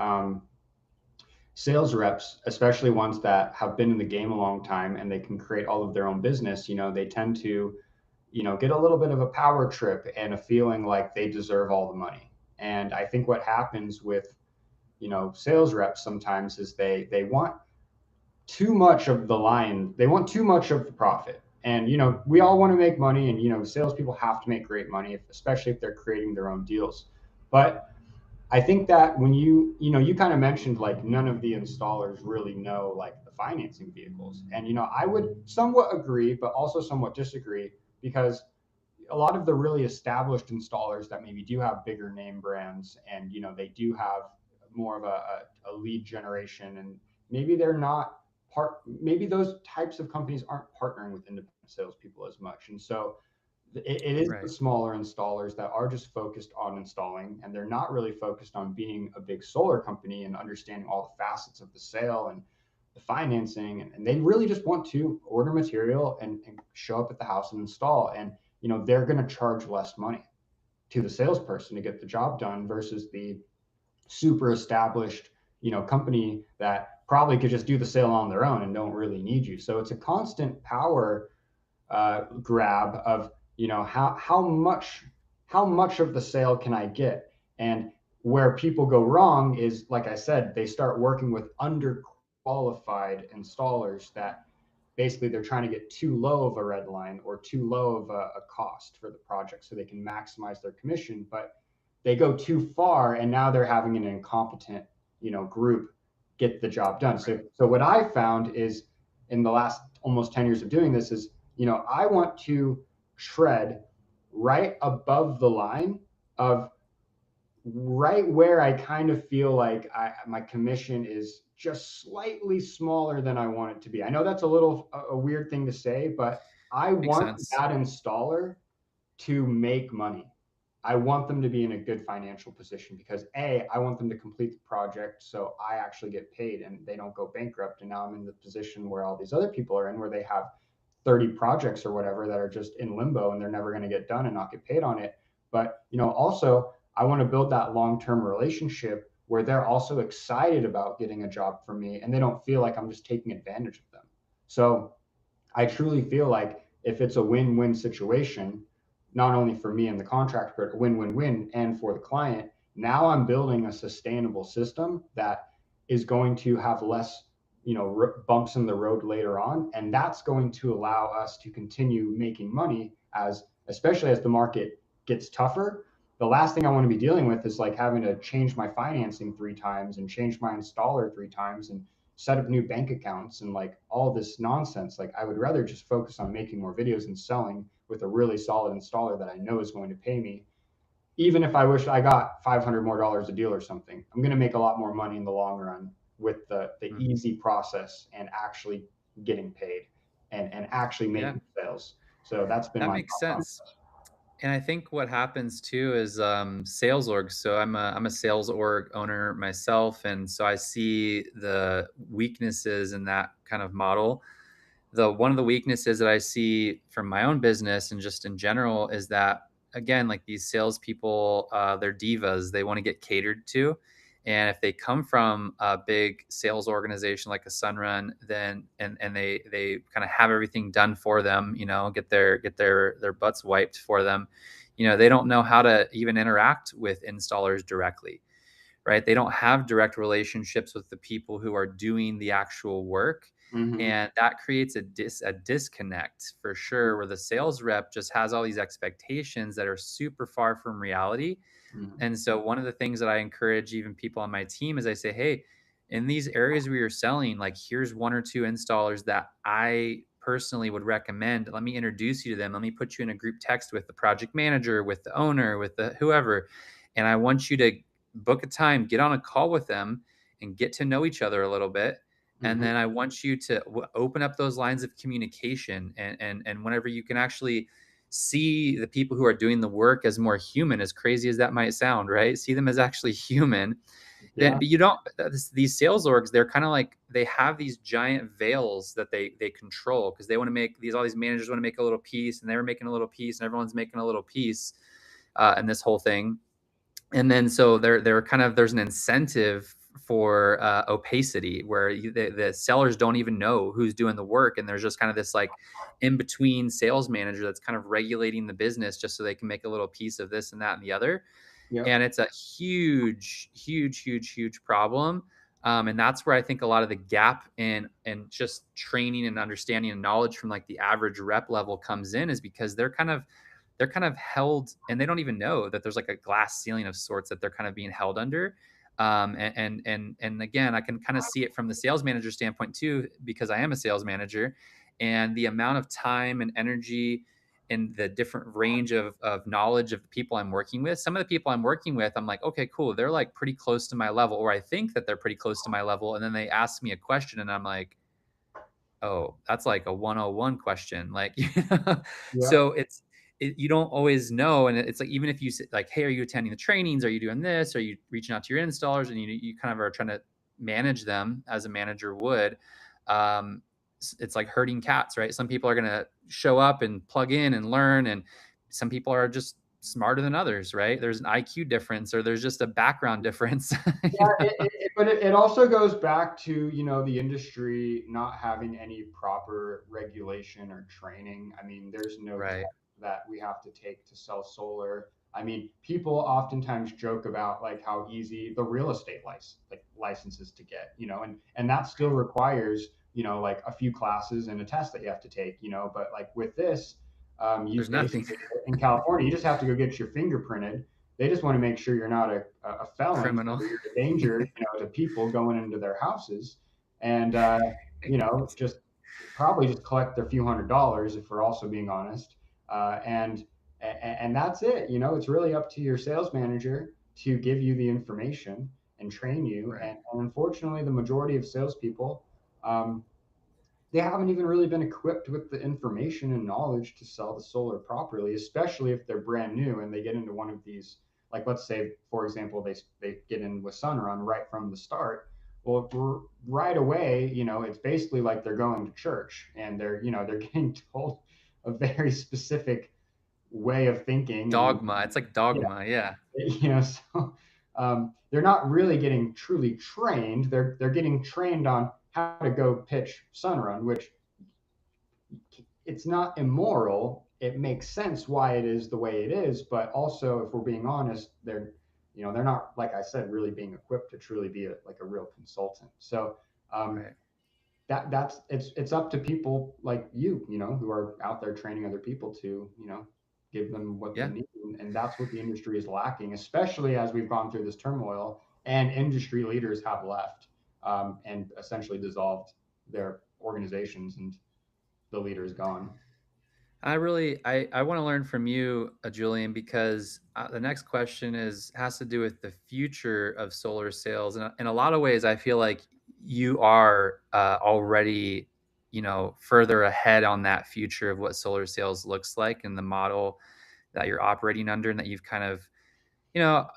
sales reps, especially ones that have been in the game a long time and they can create all of their own business, they tend to, get a little bit of a power trip and a feeling like they deserve all the money. And I think what happens with, sales reps sometimes is they want too much of the line. They want too much of the profit. And we all want to make money, and salespeople have to make great money, especially if they're creating their own deals. But I think that when you kind of mentioned like none of the installers really know like the financing vehicles, and I would somewhat agree, but also somewhat disagree because a lot of the really established installers that maybe do have bigger name brands and they do have more of a lead generation, and maybe they're not maybe those types of companies aren't partnering with independent salespeople as much. And so it is the Right. smaller installers that are just focused on installing, and they're not really focused on being a big solar company and understanding all the facets of the sale and the financing. And they really just want to order material and show up at the house and install. And they're going to charge less money to the salesperson to get the job done versus the super established company that probably could just do the sale on their own and don't really need you. So it's a constant power grab of how much of the sale can I get. And where people go wrong is, like I said, they start working with underqualified installers that basically they're trying to get too low of a red line or too low of a cost for the project so they can maximize their commission. But they go too far, and now they're having an incompetent group get the job done. So what I found is, in the last almost 10 years of doing this, is I want to shred right above the line of right where I kind of feel like my commission is just slightly smaller than I want it to be. I know that's a weird thing to say, but I Makes want sense. that installer to make money. I want them to be in a good financial position because I want them to complete the project so I actually get paid and they don't go bankrupt. And now I'm in the position where all these other people are in, where they have 30 projects or whatever that are just in limbo and they're never going to get done and not get paid on it. But also I want to build that long-term relationship where they're also excited about getting a job from me and they don't feel like I'm just taking advantage of them. So I truly feel like if it's a win-win situation, not only for me and the contractor, but a win-win-win and for the client, now I'm building a sustainable system that is going to have less, bumps in the road later on. And that's going to allow us to continue making money especially as the market gets tougher. The last thing I want to be dealing with is like having to change my financing 3 times and change my installer 3 times and set up new bank accounts and like all this nonsense. Like I would rather just focus on making more videos and selling with a really solid installer that I know is going to pay me. Even if I wish I got $500 more a deal or something, I'm going to make a lot more money in the long run with the Mm. easy process and actually getting paid and actually Yeah, making sales. So that's been that my makes thought sense. process. And I think what happens too is sales orgs. So I'm a sales org owner myself, and so I see the weaknesses in that kind of model. The one of the weaknesses that I see from my own business and just in general is that, again, like these salespeople, they're divas. They want to get catered to, and if they come from a big sales organization like a Sunrun, then and they kind of have everything done for them, get their butts wiped for them, they don't know how to even interact with installers directly. right? They don't have direct relationships with the people who are doing the actual work. Mm-hmm. And that creates a disconnect for sure, where the sales rep just has all these expectations that are super far from reality. Mm-hmm. And so one of the things that I encourage even people on my team is I say, hey, in these areas where you're selling, like here's one or two installers that I personally would recommend. Let me introduce you to them. Let me put you in a group text with the project manager, with the owner, with the whoever. And I want you to book a time, get on a call with them and get to know each other a little bit. And Mm-hmm. then I want you to open up those lines of communication, and whenever you can actually see the people who are doing the work as more human, as crazy as that might sound, right? See them as actually human. Then, Yeah. but you don't. These sales orgs, they're kind of like they have these giant veils that they control because they want to make these all these managers want to make a little piece, and they're making a little piece, and everyone's making a little piece, in this whole thing. And then so they're kind of there's an incentive for opacity where the sellers don't even know who's doing the work, and there's just kind of this like in between sales manager that's kind of regulating the business just so they can make a little piece of this and that and the other. Yep. And it's a huge problem. And that's where I think a lot of the gap in just training and understanding and knowledge from like the average rep level comes in, is because they're kind of held, and they don't even know that there's like a glass ceiling of sorts that they're kind of being held under. And again, I can kind of see it from the sales manager standpoint too, because I am a sales manager, and the amount of time and energy and the different range of knowledge of the people I'm working with. Some of the people I'm working with, I'm like, okay, cool. They're like pretty close to my level, or I think that they're pretty close to my level. And then they ask me a question and I'm like, oh, that's like a 101 question. Like, Yep. so you don't always know. And it's like, even if you say like, hey, are you attending the trainings? Are you doing this? Are you reaching out to your installers? And you kind of are trying to manage them as a manager would. Um, it's like herding cats, right? Some people are going to show up and plug in and learn. And some people are just smarter than others, right? There's an IQ difference, or there's just a background difference. Yeah, but it also goes back to, the industry not having any proper regulation or training. I mean, there's no Right. test that we have to take to sell solar. I mean, people oftentimes joke about like how easy the real estate licenses to get, and that still requires, like a few classes and a test that you have to take, but like with this, you There's nothing. basically in California, you just have to go get your fingerprinted. They just want to make sure you're not a felon, Criminal. so you're a danger, to people going into their houses, and just probably just collect their few $100s if we're also being honest, and that's it. It's really up to your sales manager to give you the information and train you, Right. and unfortunately, the majority of salespeople. Um, they haven't even really been equipped with the information and knowledge to sell the solar properly, especially if they're brand new and they get into one of these, like let's say, for example, they get in with Sunrun right from the start. Well, right away, it's basically like they're going to church and they're getting told a very specific way of thinking and Dogma. It's like yeah, dogma. Yeah. so they're not really getting truly trained. They're getting trained on how to go pitch Sunrun, which it's not immoral. It makes sense why it is the way it is, but also, if we're being honest, they're not, like I said, really being equipped to truly be like a real consultant. So um, Right. that's it's up to people like you, who are out there training other people to, give them what they Yeah. need, and that's what the industry is lacking, especially as we've gone through this turmoil and industry leaders have left, and essentially dissolved their organizations, and the leader is gone. I want to learn from you, Julian, because the next question has to do with the future of solar sales. And in a lot of ways, I feel like you are already, further ahead on that future of what solar sales looks like and the model that you're operating under, and that you've kind of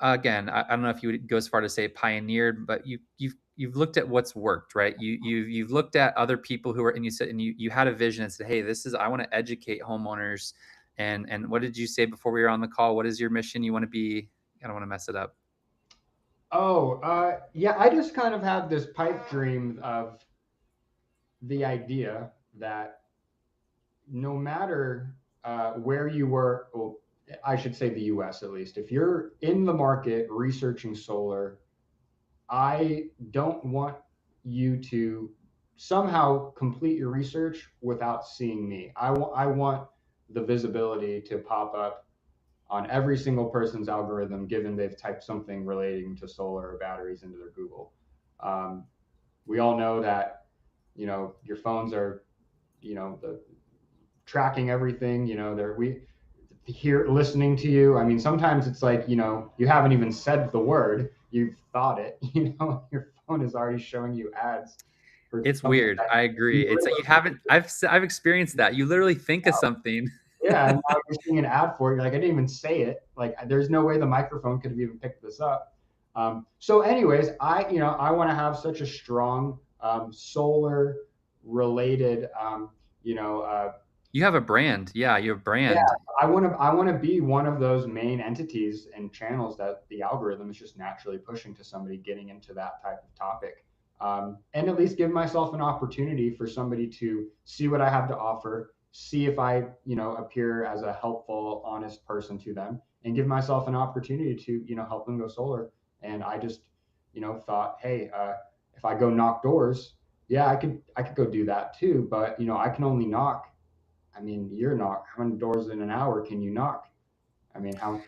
again, I don't know if you would go as far to say pioneered, but you've looked at what's worked, right? You've looked at other people who are, and you said, and you had a vision and said, hey, this is I want to educate homeowners. And what did you say before we were on the call? What is your mission? You want to be? I don't want to mess it up. Oh, yeah, I just kind of have this pipe dream of the idea that no matter where you were, well, I should say the US at least, if you're in the market researching solar, I don't want you to somehow complete your research without seeing me. I want the visibility to pop up on every single person's algorithm, given they've typed something relating to solar or batteries into their Google. Um, we all know that, your phones are, the tracking everything. We here listening to you. I mean, sometimes it's like, you haven't even said the word, you've thought it. Your phone is already showing you ads for It's something weird. that I you agree. It's like you literally, haven't. I've experienced that. You literally think of something. yeah, and now you're seeing an ad for it. You're like, I didn't even say it. Like, there's no way the microphone could have even picked this up. So, anyways, I want to have such a strong solar related, you know, You have a brand. Yeah, you have a yeah, brand. I want to be one of those main entities and channels that the algorithm is just naturally pushing to somebody getting into that type of topic, and at least give myself an opportunity for somebody to see what I have to offer, see if I appear as a helpful, honest person to them, and give myself an opportunity to help them go solar. And I just thought, hey, if I go knock doors, yeah, I could go do that too, but I can only knock. I mean, you're knock. How many doors in an hour can you knock? I mean, how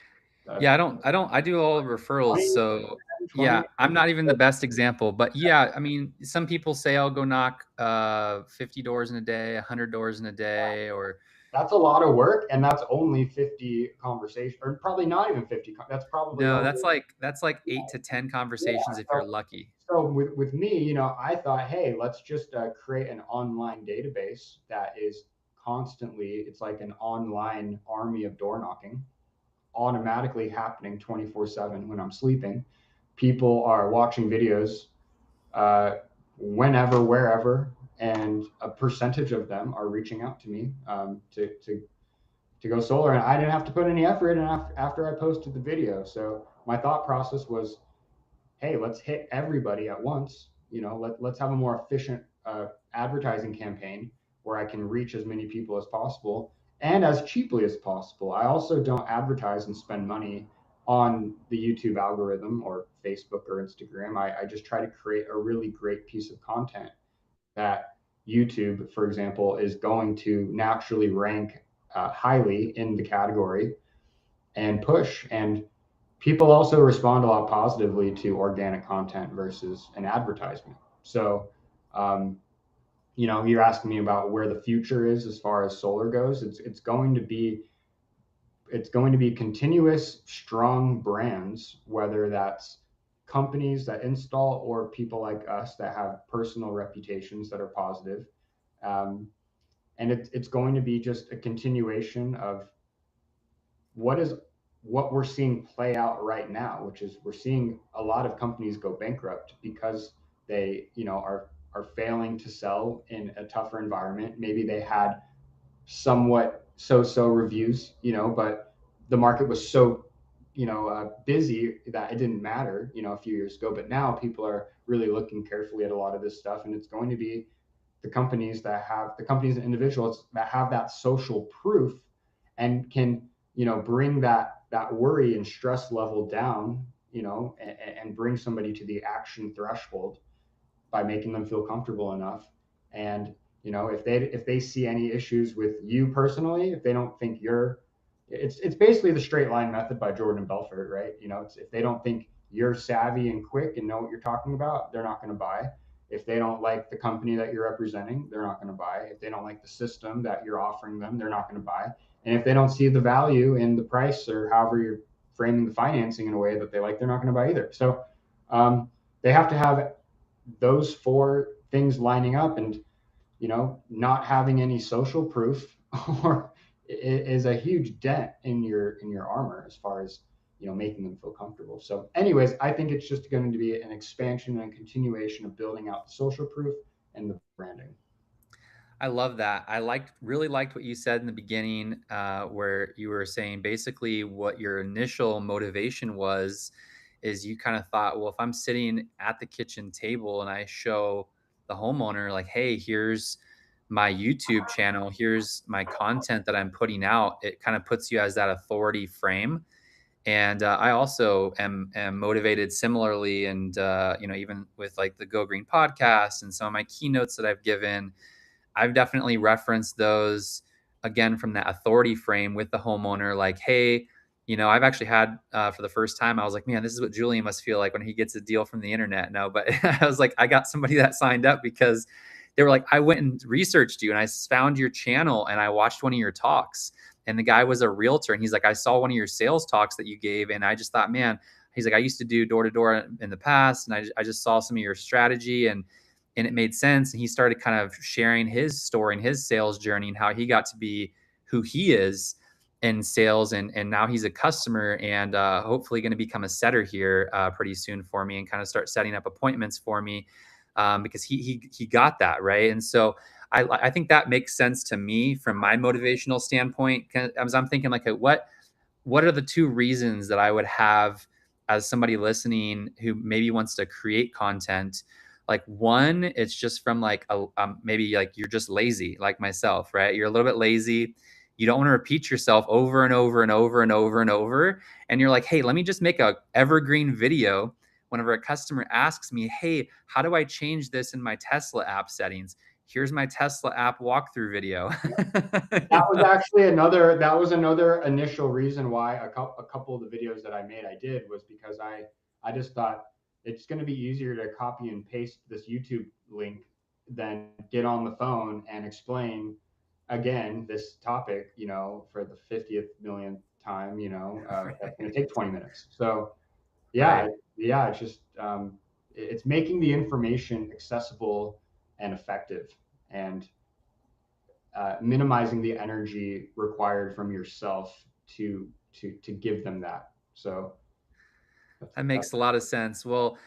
uh, Yeah, I do all referrals. 20, So 10, 20? yeah, I'm not even the best example, but yeah, I mean, some people say I'll go knock 50 doors in a day, 100 doors in a day, or That's a lot of work, and that's only 50 conversations, or probably not even 50. That's probably no, only that's like 8 to 10 yeah. conversations if you're So, lucky. so with me, I thought, hey, let's just create an online database that is constantly. It's like an online army of door knocking, automatically happening 24/7 when I'm sleeping. People are watching videos uh, whenever, wherever, and a percentage of them are reaching out to me to go solar, and I didn't have to put any effort in after I posted the video. So my thought process was, hey, let's hit everybody at once. Let's have a more efficient advertising campaign where I can reach as many people as possible and as cheaply as possible. I also don't advertise and spend money on the YouTube algorithm or Facebook or Instagram. I just try to create a really great piece of content that YouTube, for example, is going to naturally rank highly in the category and push. And people also respond a lot positively to organic content versus an advertisement. So, um, you're asking me about where the future is as far as solar goes. It's going to be continuous, strong brands, whether that's companies that install or people like us that have personal reputations that are positive. Um, and it's going to be just a continuation of what is what we're seeing play out right now, which is we're seeing a lot of companies go bankrupt because they, are failing to sell in a tougher environment. Maybe they had somewhat so-so reviews, but the market was so, busy that it didn't matter, a few years ago. But now people are really looking carefully at a lot of this stuff, and it's going to be the companies and individuals that have that social proof and can bring that worry and stress level down, and bring somebody to the action threshold by making them feel comfortable enough. And if they see any issues with you personally, if they don't think it's basically the straight line method by Jordan Belfort, right? If they don't think you're savvy and quick and know what you're talking about, they're not going to buy. If they don't like the company that you're representing, they're not going to buy. If they don't like the system that you're offering them, they're not going to buy. And if they don't see the value in the price or however you're framing the financing in a way that they like, they're not going to buy either. So they have to have those four things lining up, and not having any social proof or is a huge dent in your armor as far as making them feel comfortable. So anyways, I think it's just going to be an expansion and a continuation of building out the social proof and the branding. I love that. Really liked what you said in the beginning, where you were saying basically what your initial motivation was, is you kind of thought, well, if I'm sitting at the kitchen table and I show the homeowner, like, hey, here's my YouTube channel, here's my content that I'm putting out, it kind of puts you as that authority frame. And I also am motivated similarly. And, even with like the Go Green podcast and some of my keynotes that I've given, I've definitely referenced those again from that authority frame with the homeowner. Like, hey, I've actually had for the first time, I was like, man, this is what Julian must feel like when he gets a deal from the internet. No, but I was like, I got somebody that signed up because they were like, I went and researched you and I found your channel and I watched one of your talks. And the guy was a realtor and he's like, I saw one of your sales talks that you gave. And I just thought, man, he's like, I used to do door to door in the past. And I just saw some of your strategy and it made sense. And he started kind of sharing his story and his sales journey and how he got to be who he is in sales. And now he's a customer and hopefully going to become a setter here pretty soon for me and kind of start setting up appointments for me because he got that. Right. And so I think that makes sense to me from my motivational standpoint. As I'm thinking like, what are the two reasons that I would have as somebody listening who maybe wants to create content? Like one, it's just from like maybe like you're just lazy, like myself, right? You're a little bit lazy. You don't want to repeat yourself over and over and over and over and over. And you're like, hey, let me just make a evergreen video. Whenever a customer asks me, hey, how do I change this in my Tesla app settings? Here's my Tesla app walkthrough video. That was actually another initial reason why a couple of the videos that I made I did was because I just thought it's going to be easier to copy and paste this YouTube link than get on the phone and explain again this topic, for the 50th millionth time, that's going to take 20 minutes. So yeah, Right. yeah, it's just it's making the information accessible and effective, and minimizing the energy required from yourself to give them that. So That makes a lot of sense. Well,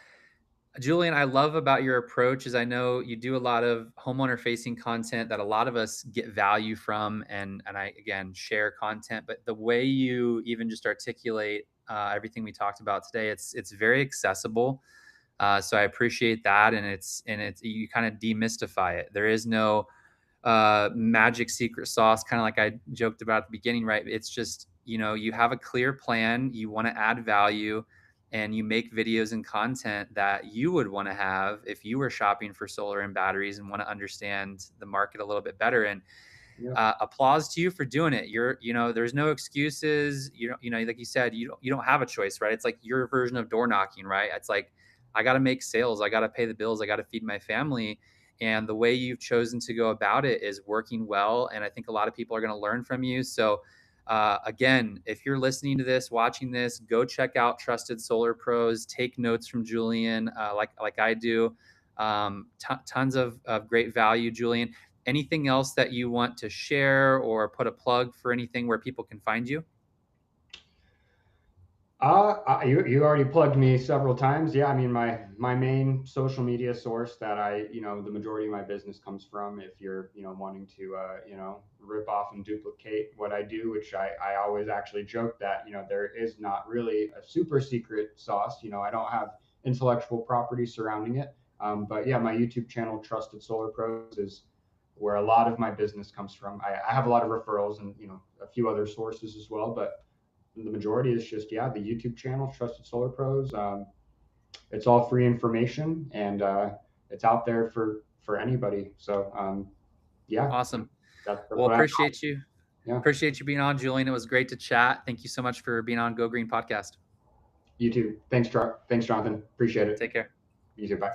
Julian, I love about your approach is I know you do a lot of homeowner facing content that a lot of us get value from, and I again share content. But the way you even just articulate everything we talked about today, it's very accessible. So I appreciate that, and it's you kind of demystify it. There is no magic secret sauce, kind of like I joked about at the beginning, right? It's just, you have a clear plan, you want to add value, and you make videos and content that you would want to have if you were shopping for solar and batteries and want to understand the market a little bit better. And yeah, applause to you for doing it. There's no excuses. Like you said, you don't have a choice, right? It's like your version of door knocking, right? It's like, I got to make sales. I got to pay the bills. I got to feed my family. And the way you've chosen to go about it is working well. And I think a lot of people are going to learn from you. So, again, if you're listening to this, watching this, go check out Trusted Solar Pros. Take notes from Julian, like I do. Tons of great value, Julian. Anything else that you want to share or put a plug for anything where people can find you? you already plugged me several times. Yeah, I mean my main social media source that the majority of my business comes from. If you're wanting to rip off and duplicate what I do, which I always actually joke that there is not really a super secret sauce. I don't have intellectual property surrounding it. But yeah, my YouTube channel, Trusted Solar Pros, is where a lot of my business comes from. I have a lot of referrals and a few other sources as well, but the majority is just the YouTube channel, Trusted Solar Pros. It's all free information, and it's out there for anybody. So yeah, Awesome. that's Well, what I. appreciate you. Yeah, Appreciate you being on, Julian. It was great to chat. Thank you so much for being on Go Green Podcast. you too. Thanks, Jonathan. Appreciate it. Take care. You too. Bye.